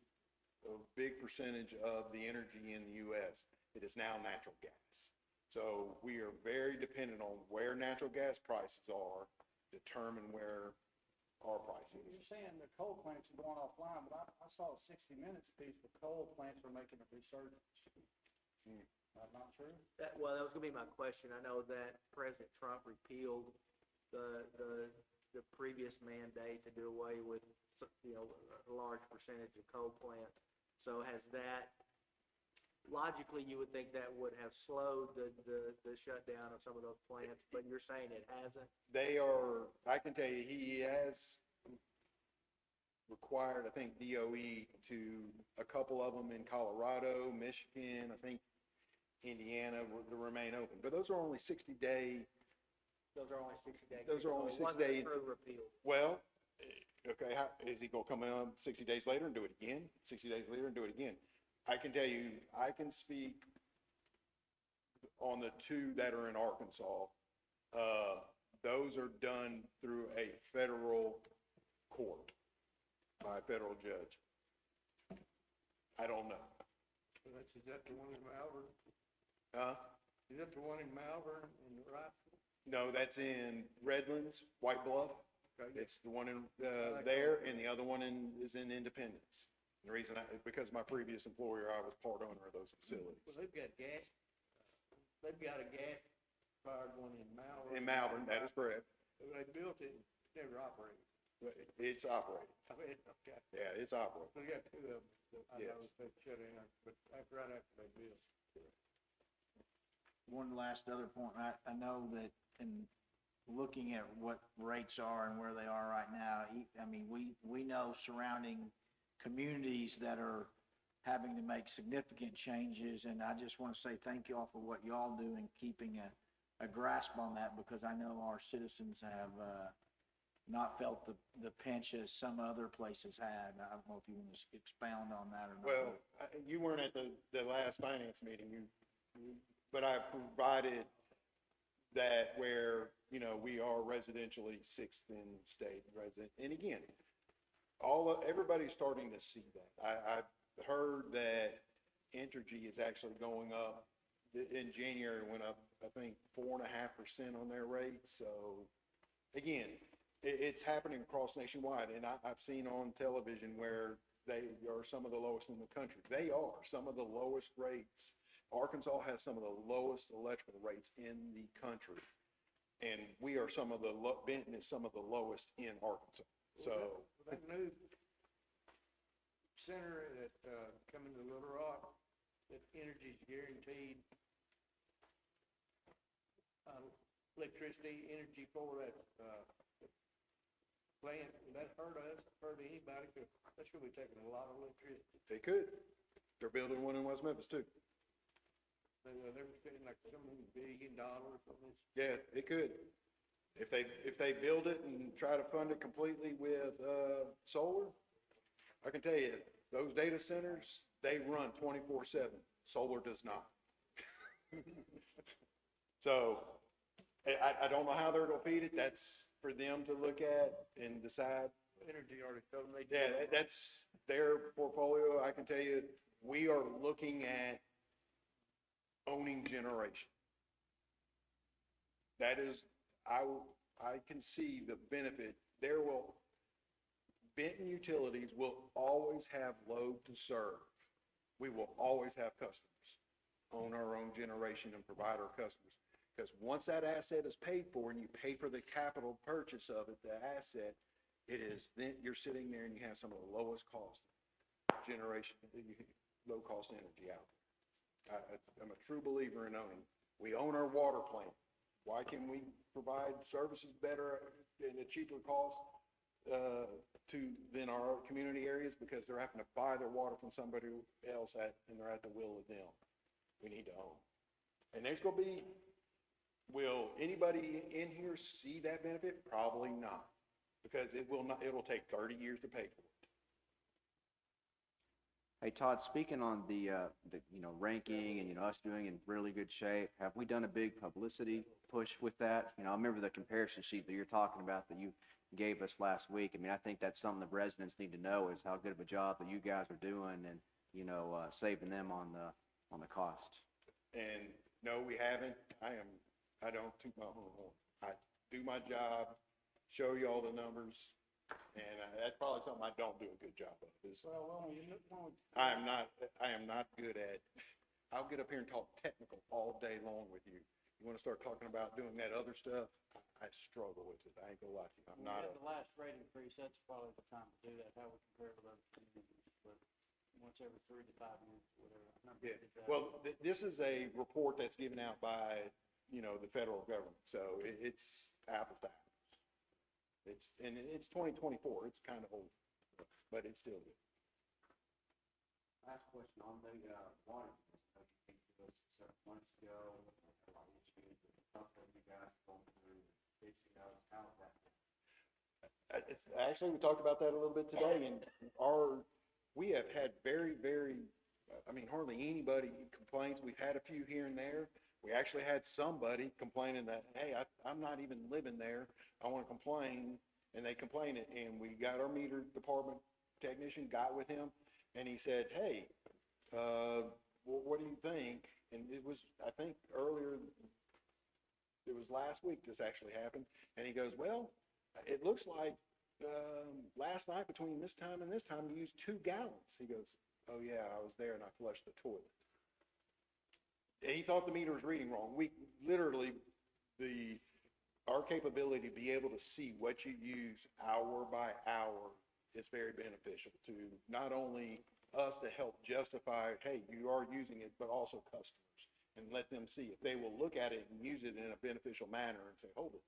a big percentage of the energy in the US. It is now natural gas. So we are very dependent on where natural gas prices are, determine where our pricing You're is. saying the coal plants are going offline, but I saw a 60 Minutes piece where coal plants are making a resurgence. Not true? Well, that was gonna be my question. I know that President Trump repealed the previous mandate to do away with, a large percentage of coal plants. So has that, logically, you would think that would have slowed the shutdown of some of those plants, but you're saying it hasn't? They are, I can tell you, he has required, I think, DOE to, a couple of them in Colorado, Michigan, I think Indiana, to remain open. But those are only 60-day. Those are only 60 days. Those are only It 60 wasn't a days. true repeal. Well, okay, how, is he gonna come in 60 days later and do it again? 60 days later and do it again? I can tell you, I can speak on the two that are in Arkansas. Those are done through a federal court by a federal judge. I don't know. So is that the one in Malvern? Huh? Is that the one in Malvern and Rifle? No, that's in Redlands, White Bluff. Okay. It's the one in, there, and the other one is in Independence. The reason because my previous employer, I was part owner of those facilities. Well, they've got a gas fired one in Malvern. In Malvern, that is correct. They built it, never operated. It's operating. I mean, okay. Yeah, it's operating. So you got two of them, I know Yes. they shut in, but right after they built. One last other point, I know that in looking at what rates are and where they are right now, I mean, we know surrounding communities that are having to make significant changes, and I just want to say thank you all for what y'all do in keeping a grasp on that, because I know our citizens have not felt the pinch as some other places had. I don't know if you want to expound on that or not. Well, you weren't at the last finance meeting, but I provided that where, we are residentially sixth in state resident. And again, everybody's starting to see that. I've heard that Entergy is actually going up. In January, went up, I think, 4.5% on their rates. So again, it's happening across nationwide. And I've seen on television where they are some of the lowest in the country. They are some of the lowest rates. Arkansas has some of the lowest electrical rates in the country. And we are Benton is some of the lowest in Arkansas. So. That new center that, coming to Little Rock, that Energy's guaranteed, electricity, energy for that, plant, would that hurt us, hurt anybody? 'Cause that's gonna be taking a lot of electricity. They could. They're building one in West Memphis too. They were spending like so many $1 billion on this. Yeah, it could. If they build it and try to fund it completely with, solar, I can tell you, those data centers, they run 24/7. Solar does not. So, I don't know how they're gonna feed it. That's for them to look at and decide. Energy already told them they. Yeah, that's their portfolio. I can tell you, we are looking at owning generation. That is, I can see the benefit. Benton Utilities will always have load to serve. We will always have customers, own our own generation and provide our customers. Because once that asset is paid for and you pay for the capital purchase of it, the asset, it is, then you're sitting there and you have some of the lowest cost generation, low cost energy out there. I'm a true believer in owning. We own our water plant. Why can we provide services better and a cheaper cost than our community areas? Because they're having to buy their water from somebody else and they're at the will of them. We need to own. And there's gonna be, will anybody in here see that benefit? Probably not, because it will not, it'll take 30 years to pay for it. Hey, Todd, speaking on the ranking and, us doing in really good shape, have we done a big publicity push with that? I remember the comparison sheet that you're talking about that you gave us last week. I mean, I think that's something the residents need to know is how good of a job that you guys are doing and, saving them on the cost. And no, we haven't. I don't toot my own horn. I do my job, show you all the numbers, and that's probably something I don't do a good job of. I am not good at, I'll get up here and talk technical all day long with you. You want to start talking about doing that other stuff? I struggle with it. I ain't gonna lie to you. I'm not The last rate increase, that's probably the time to do that, how we compare with other communities, but once every 3 to 5 years, whatever. I remember we Yeah, did that. well, this is a report that's given out by, the federal government, so it's apples to apples. It's 2024, it's kind of old, but it's still good. Last question on the water. You came to us several months ago, a lot of issues, you guys going through, how's that? Actually, we talked about that a little bit today, and we have had very, hardly anybody complains. We've had a few here and there. We actually had somebody complaining that, hey, I'm not even living there. I want to complain, and they complained, and we got our meter department technician, got with him, and he said, hey, what do you think? And it was, I think earlier, it was last week this actually happened, and he goes, well, it looks like last night between this time and this time you used 2 gallons. He goes, oh yeah, I was there and I flushed the toilet. And he thought the meter was reading wrong. We literally, our capability to be able to see what you use hour by hour is very beneficial to not only us to help justify, hey, you are using it, but also customers, and let them see if they will look at it and use it in a beneficial manner and say, hold it,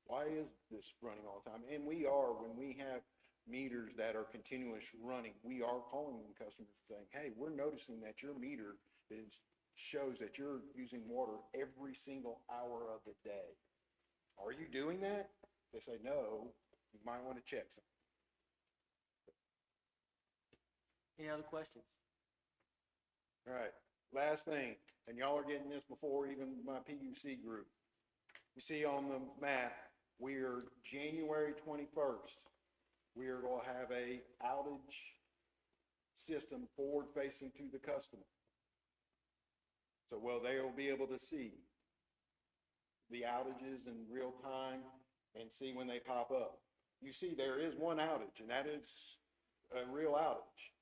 why is this running all the time? And we are, when we have meters that are continuous running, we are calling customers saying, hey, we're noticing that your meter shows that you're using water every single hour of the day. Are you doing that? They say, no, you might want to check something. Any other questions? All right, last thing, and y'all are getting this before even my PUC group. You see on the map, we are January 21st. We are going to have a outage system forward facing to the customer. So, they will be able to see the outages in real time and see when they pop up. You see, there is one outage, and that is a real outage.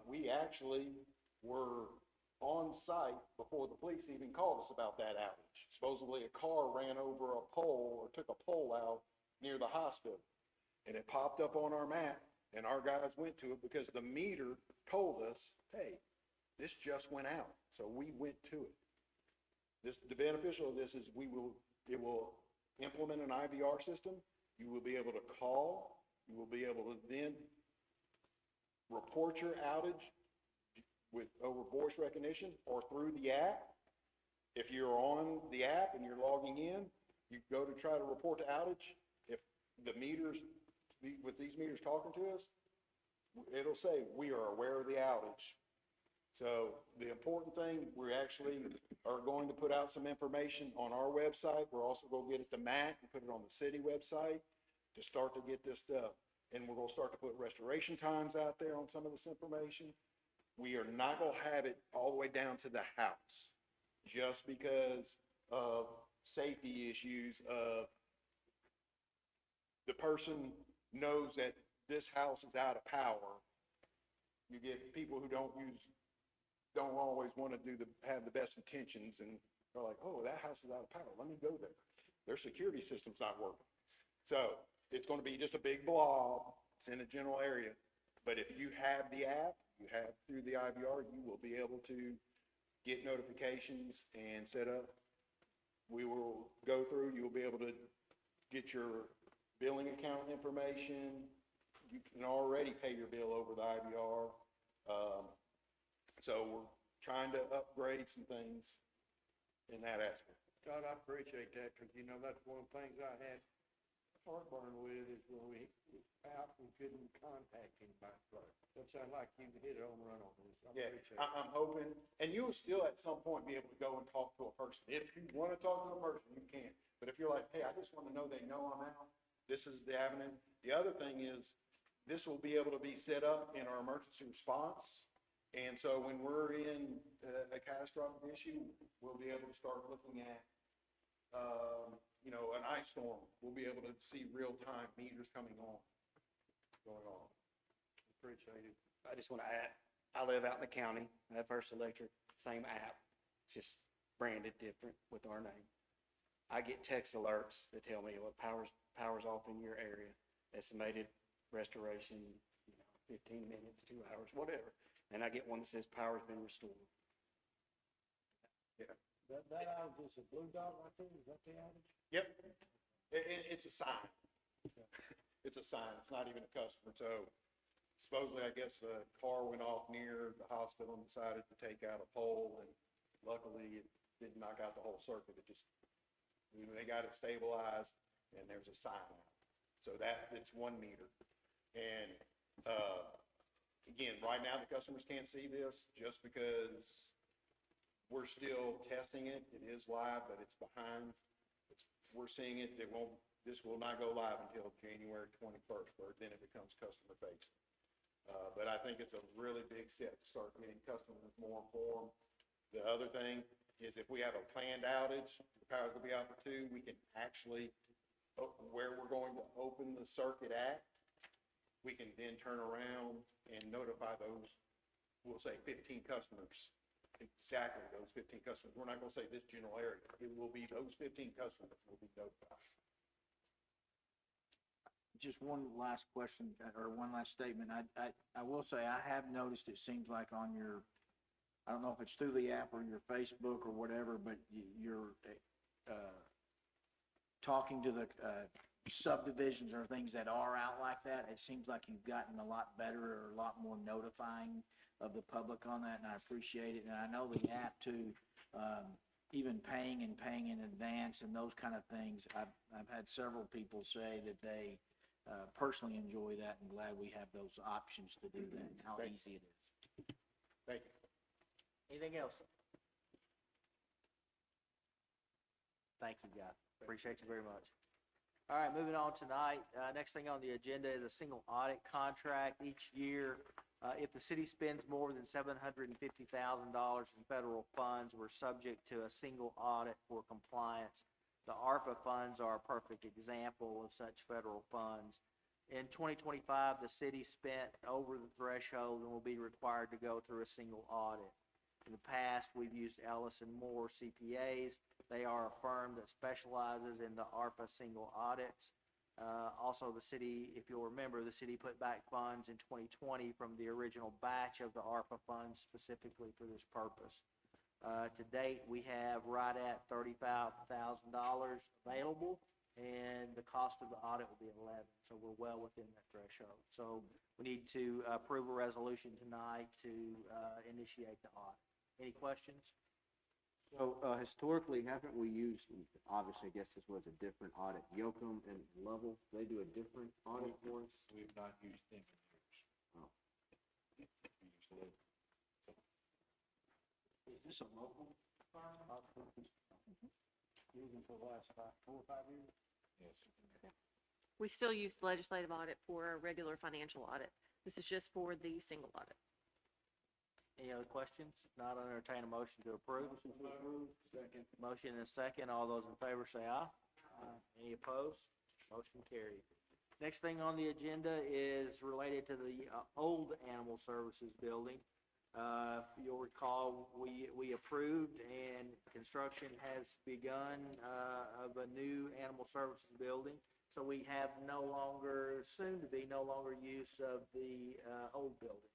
We actually were on site before the police even called us about that outage. Supposedly a car ran over a pole or took a pole out near the hospital, and it popped up on our map, and our guys went to it because the meter told us, hey, this just went out. So we went to it. The beneficial of this is it will implement an IVR system. You will be able to call. You will be able to then report your outage over voice recognition or through the app. If you're on the app and you're logging in, you go to try to report the outage. If the meters, with these meters talking to us, it'll say, we are aware of the outage. So the important thing, we actually are going to put out some information on our website. We're also going to get it to Matt and put it on the city website to start to get this stuff. And we're going to start to put restoration times out there on some of this information. We are not going to have it all the way down to the house just because of safety issues of the person knows that this house is out of power, you get people who don't always want to have the best intentions, and they're like, oh, that house is out of power, let me go there. Their security system's not working. So it's going to be just a big blob. It's in a general area. But if you have the app, you have through the IVR, you will be able to get notifications and set up. We will go through, you'll be able to get your billing account information. You can already pay your bill over the IVR. So we're trying to upgrade some things in that aspect. Todd, I appreciate that, because, you know, that's one of the things I had heartburn with, is when we out, we couldn't contact anybody. That sounds like you hit a home run on this. I Yeah, appreciate it. I'm hoping, and you'll still at some point be able to go and talk to a person. If you want to talk to a person, you can. But if you're like, hey, I just want to know they know I'm out, this is the avenue. The other thing is, this will be able to be set up in our emergency response. And so when we're in a catastrophic issue, we'll be able to start looking at, you know, an ice storm. We'll be able to see real-time meters going on. Appreciate it. I just want to add, I live out in the county, I have First Electric, same app, just branded different with our name. I get text alerts that tell me what power's off in your area, estimated restoration, you know, 15 minutes, 2 hours, whatever. And I get one that says power's been restored. Yeah. That outage is a blue dot right there, is that the outage? Yep. It's a sign. It's a sign. It's not even a customer. So supposedly, I guess a car went off near the hospital and decided to take out a pole, and luckily it didn't knock out the whole circuit. It just, they got it stabilized, and there's a sign out. So it's 1 meter. And, again, right now the customers can't see this just because we're still testing it. It is live, but it's behind. We're seeing it. This will not go live until January 21st, where then it becomes customer facing. But I think it's a really big step to start getting customers more informed. The other thing is, if we have a planned outage, the power will be out for 2, we can actually, where we're going to open the circuit at, we can then turn around and notify those, we'll say 15 customers, exactly those 15 customers. We're not going to say this general area. It will be those 15 customers will be notified. Just one last question, or one last statement. I will say, I have noticed, it seems like on your, I don't know if it's through the app or your Facebook or whatever, but you're talking to the subdivisions or things that are out like that. It seems like you've gotten a lot better, or a lot more notifying of the public on that, and I appreciate it. And I know the app too, even paying in advance and those kind of things. I've had several people say that they personally enjoy that, and glad we have those options to do that, and how easy it is. Thank you. Anything else? Thank you, guys. Appreciate you very much. All right, moving on tonight. Next thing on the agenda is a single audit contract. Each year, if the city spends more than $750,000 in federal funds, we're subject to a single audit for compliance. The ARPA funds are a perfect example of such federal funds. In 2025, the city spent over the threshold and will be required to go through a single audit. In the past, we've used Ellis & Moore CPAs. They are a firm that specializes in the ARPA single audits. Also, the city, if you'll remember, the city put back funds in 2020 from the original batch of the ARPA funds specifically for this purpose. To date, we have right at $35,000 available, and the cost of the audit will be $11,000, so we're well within that threshold. So we need to approve a resolution tonight to initiate the audit. Any questions? So historically, haven't we used, obviously, I guess this was a different audit, Yoakum and Level, they do a different audit for us? We've not used them in years. Oh. We use Level. Is this a local firm? Using for the last 4 or 5 years? Yes. We still use the legislative audit for a regular financial audit. This is just for the single audit. Any other questions? Not, I'll entertain a motion to approve. Second. Motion and a second. All those in favor say aye. Any opposed? Motion carried. Next thing on the agenda is related to the old Animal Services building. You'll recall, we approved and construction has begun of a new Animal Services building. So we have no longer, soon to be, no longer use of the old building.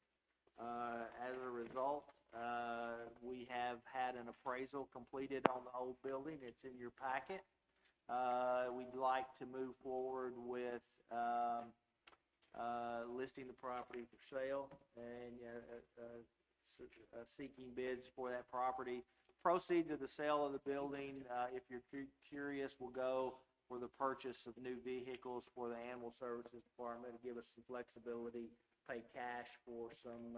As a result, we have had an appraisal completed on the old building. It's in your packet. We'd like to move forward with listing the property for sale and seeking bids for that property. Proceeds of the sale of the building, if you're curious, will go for the purchase of new vehicles for the Animal Services Department to give us some flexibility, pay cash for some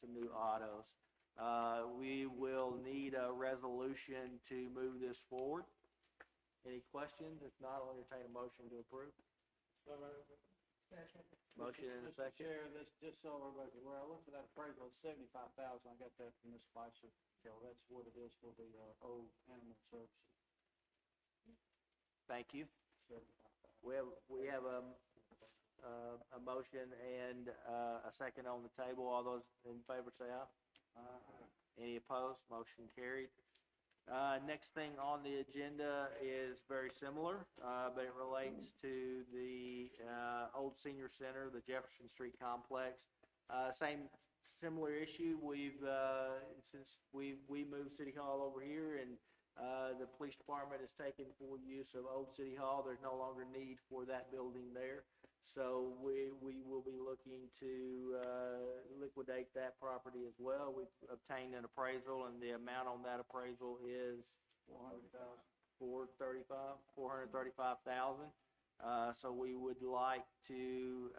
new autos. We will need a resolution to move this forward. Any questions? If not, I'll entertain a motion to approve. Motion and a second. Chair, this, just so everybody, where I looked at that appraisal, it's 75,000, I got that from Ms. Spicer. So that's what it is for the, old Animal Services. Thank you. We have a motion and a second on the table. All those in favor say aye. Any opposed? Motion carried. Next thing on the agenda is very similar, but it relates to the old senior center, the Jefferson Street complex. Similar issue. Since we moved City Hall over here and the police department has taken full use of Old City Hall, there's no longer need for that building there. So we will be looking to liquidate that property as well. We've obtained an appraisal, and the amount on that appraisal is $435,000. So we would like to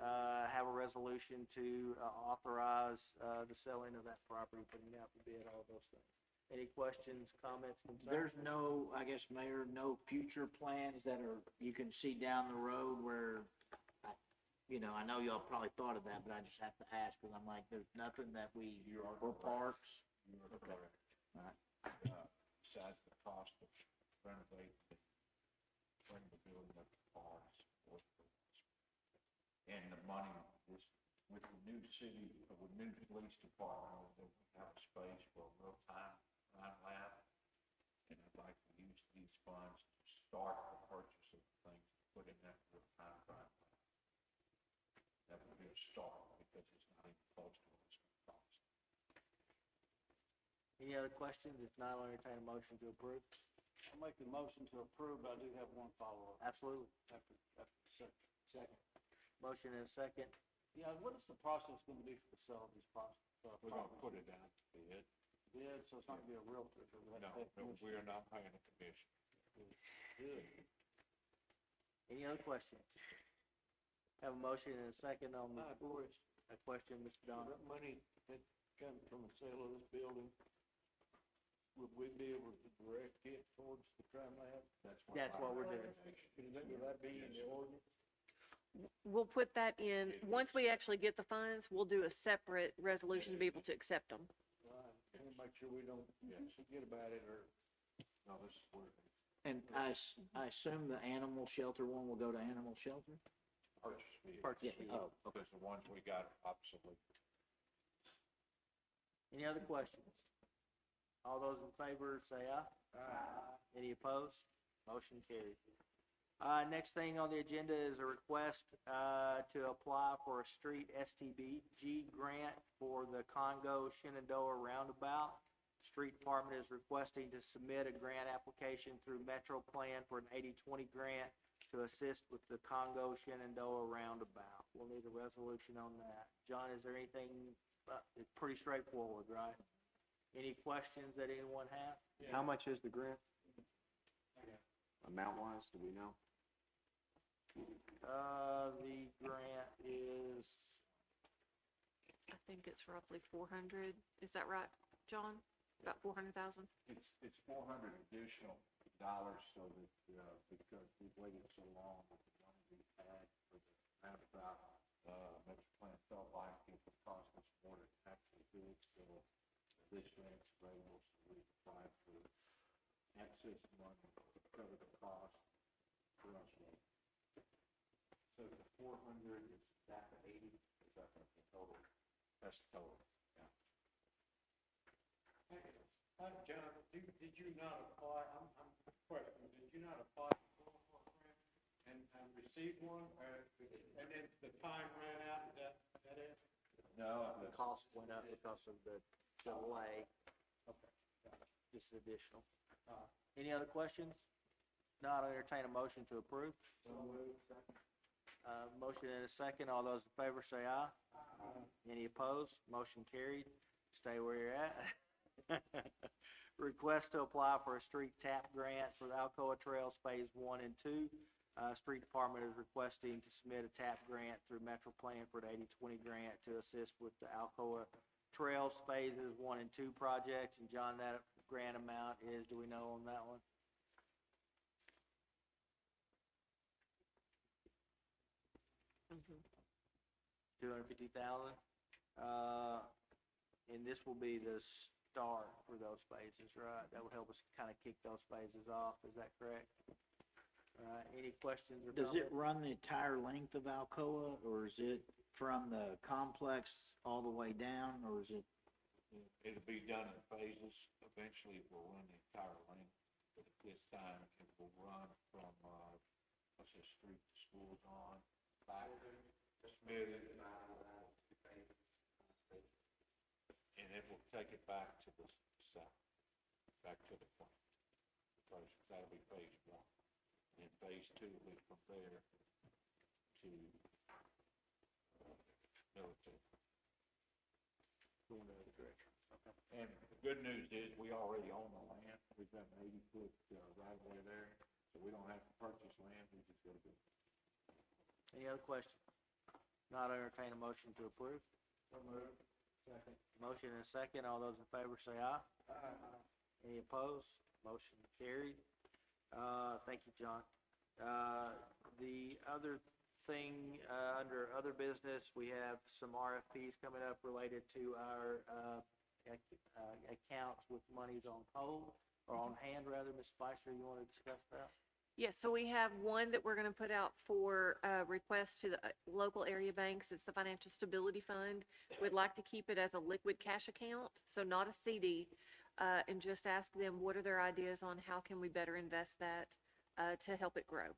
have a resolution to authorize the selling of that property, putting out the bid, all those things. Any questions, comments, concerns? There's no, I guess, Mayor, no future plans that are, you can see down the road where, I know y'all probably thought of that, but I just have to ask, because I'm like, there's nothing that for parks? You are Okay. correct. All right. Besides the cost of renovating, bring the building up to par. And the money, with the new city, with new police department, we have a space for a real-time crime lab. And I'd like to use these funds to start the purchase of things to put in that real-time crime lab. That would be a start, because it's not even close to what it's going to cost. Any other questions? If not, I'll entertain a motion to approve. I'll make the motion to approve, but I do have one follow-up Absolutely. after second. Motion and a second. Yeah, what is the process going to be for the sale of these properties? We're going to put it out to bid. Bid, so it's not going to be a realtor. No, we are not paying a commission. Good. Any other questions? Have a motion and a second on the I have a question. a question, Mr. Donovan. That money that comes from the sale of this building, would we be able to direct it towards the crime lab? That's what we're doing. Would that be in the ordinance? We'll put that in, once we actually get the funds, we'll do a separate resolution to be able to accept them. Right, and make sure we don't forget about it, or No, this is where And I assume the animal shelter one will go to animal shelter? purchase vehicle. Purchase Yeah, vehicle. oh, okay. Because the ones we got are obsolete. Any other questions? All those in favor say aye. Any opposed? Motion carried. Next thing on the agenda is a request to apply for a street STBG grant for the Congo Shenandoah Roundabout. Street Department is requesting to submit a grant application through Metro Plan for an 80/20 grant to assist with the Congo Shenandoah Roundabout. We'll need a resolution on that. John, is there anything, it's pretty straightforward, right? Any questions that anyone have? How much is the grant? Amount-wise, do we know? The grant is, I think it's roughly 400. Is that right, John? About 400,000? It's $400 additional dollars, so that, because we've waited so long with the money we've had for the roundabout, Metro Plan felt like it would cost us more than actually did, so this grant's available, so we applied for access money to cover the cost for us. 400, it's staff at 80, is that the total? That's the total, yeah. John, did you not apply, I'm questioning, did you not apply for a grant and receive one, and then the time ran out, is that it? No, The cost went up because of the delay. Okay. Just additional. Any other questions? Not, I'll entertain a motion to approve. Motion and a second. All those in favor say aye. Any opposed? Motion carried. Stay where you're at. Request to apply for a street tap grant for the Alcoa Trails Phase 1 and 2. Street Department is requesting to submit a tap grant through Metro Plan for the 80/20 grant to assist with the Alcoa Trails Phases 1 and 2 projects. And John, that grant amount is, do we know on that one? Mhm. 250,000. And this will be the start for those phases, right? That will help us kind of kick those phases off. Is that correct? All right. Any questions or Does comments? it run the entire length of Alcoa, or is it from the complex all the way down, or is it? it'll be done in phases. Eventually, it will run the entire length, but at this time, it will run from, what's the street the school's on, back to Smithy. And it will take it back to the south, back to the plant. That'll be phase 1. And phase 2 will be from there to, military. Going the other direction. And the good news is, we already own the land. We've got an 80-foot right away there, so we don't have to purchase land, we just go to it. Any other questions? Not entertain a motion to approve. So moved. Second. Motion and a second. All those in favor say aye. Any opposed? Motion carried. Thank you, John. The other thing, under other business, we have some RFPs coming up related to our, accounts with monies on hold, or on hand, rather. Ms. Spicer, you want to discuss that? Yes, so we have one that we're going to put out for request to the local area banks. It's the Financial Stability Fund. We'd like to keep it as a liquid cash account, so not a CD, and just ask them what are their ideas on how can we better invest that to help it grow.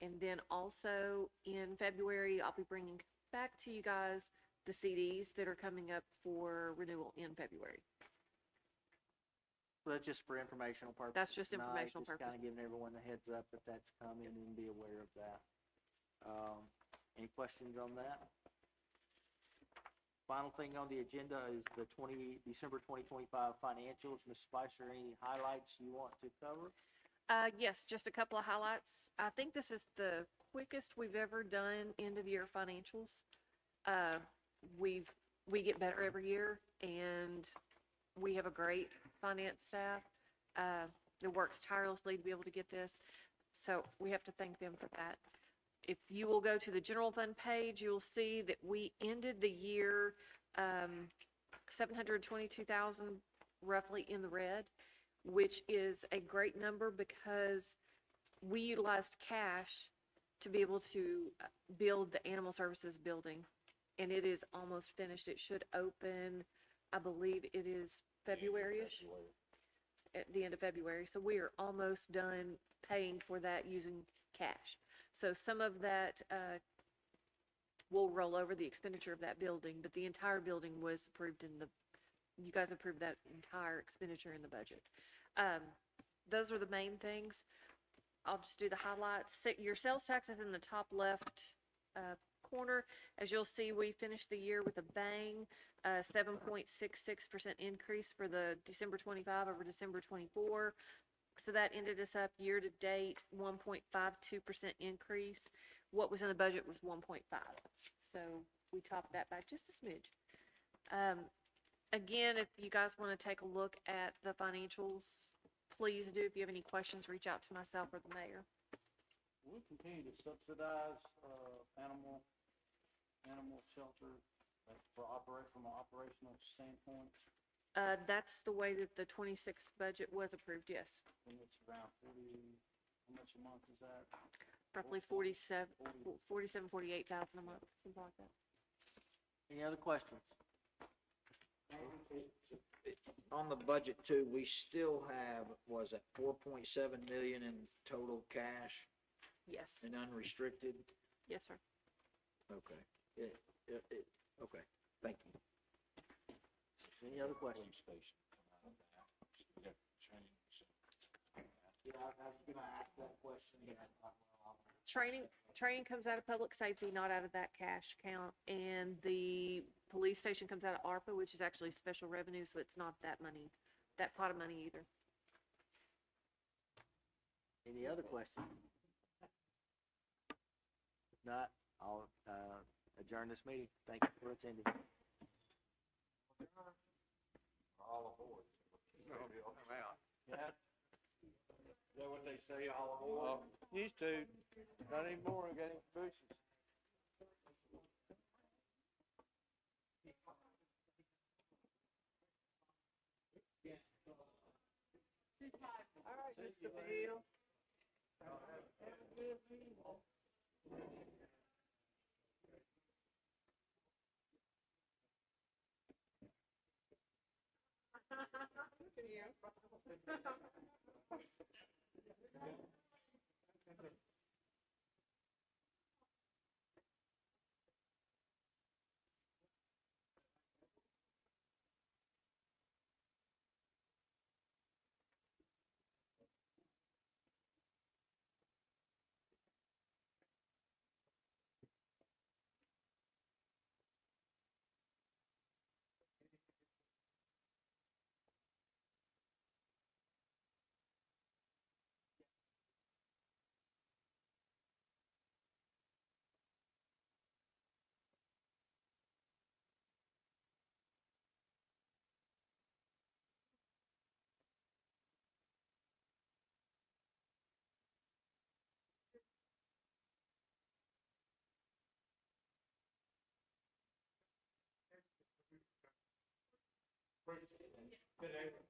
And then also in February, I'll be bringing back to you guys the CDs that are coming up for renewal in February. So that's just for informational purposes. That's just tonight, informational Just kind purposes. of giving everyone a heads up that that's coming and be aware of that. Any questions on that? Final thing on the agenda is the December 2025 financials. Ms. Spicer, any highlights you want to cover? Yes, just a couple of highlights. I think this is the quickest we've ever done end of year financials. We get better every year, and we have a great finance staff that works tirelessly to be able to get this. So we have to thank them for that. If you will go to the general fund page, you'll see that we ended the year 722,000 roughly in the red, which is a great number because we utilized cash to be able to build the animal services building, and it is almost finished. It should open, I believe it is February-ish, at the end of February. So we are almost done paying for that using cash. So some of that will roll over the expenditure of that building, but the entire building was approved you guys approved that entire expenditure in the budget. Those are the main things. I'll just do the highlights. Your sales tax is in the top left corner. As you'll see, we finished the year with a bang, 7.66% increase for the December 25 over December 24. So that ended us up year to date, 1.52% increase. What was in the budget was 1.5. So we topped that by just a smidge. Again, if you guys want to take a look at the financials, please do. If you have any questions, reach out to myself or the mayor. We continue to subsidize, animal shelter, from an operational standpoint, That's the way that the 26th budget was approved, yes. and it's around 40, how much a month is that? roughly 48,000 a month, something like that. Any other questions? On the budget too, we still have, was it 4.7 million in total cash Yes, and unrestricted? yes, sir. Okay. Okay, thank you. Any other questions? Police station come out of that, so we have to change. Yeah, I was gonna ask that question, but Training comes out of public safety, not out of that cash count, and the police station comes out of ARPA, which is actually special revenue, so it's not that money, that pot of money either. Any other questions? If not, I'll adjourn this meeting. Thank you for attending. All aboard. I'm out. Yeah. Is that what they say, all aboard? Used to, not anymore, I got any bushes. All right, Mr. Bill. Good day.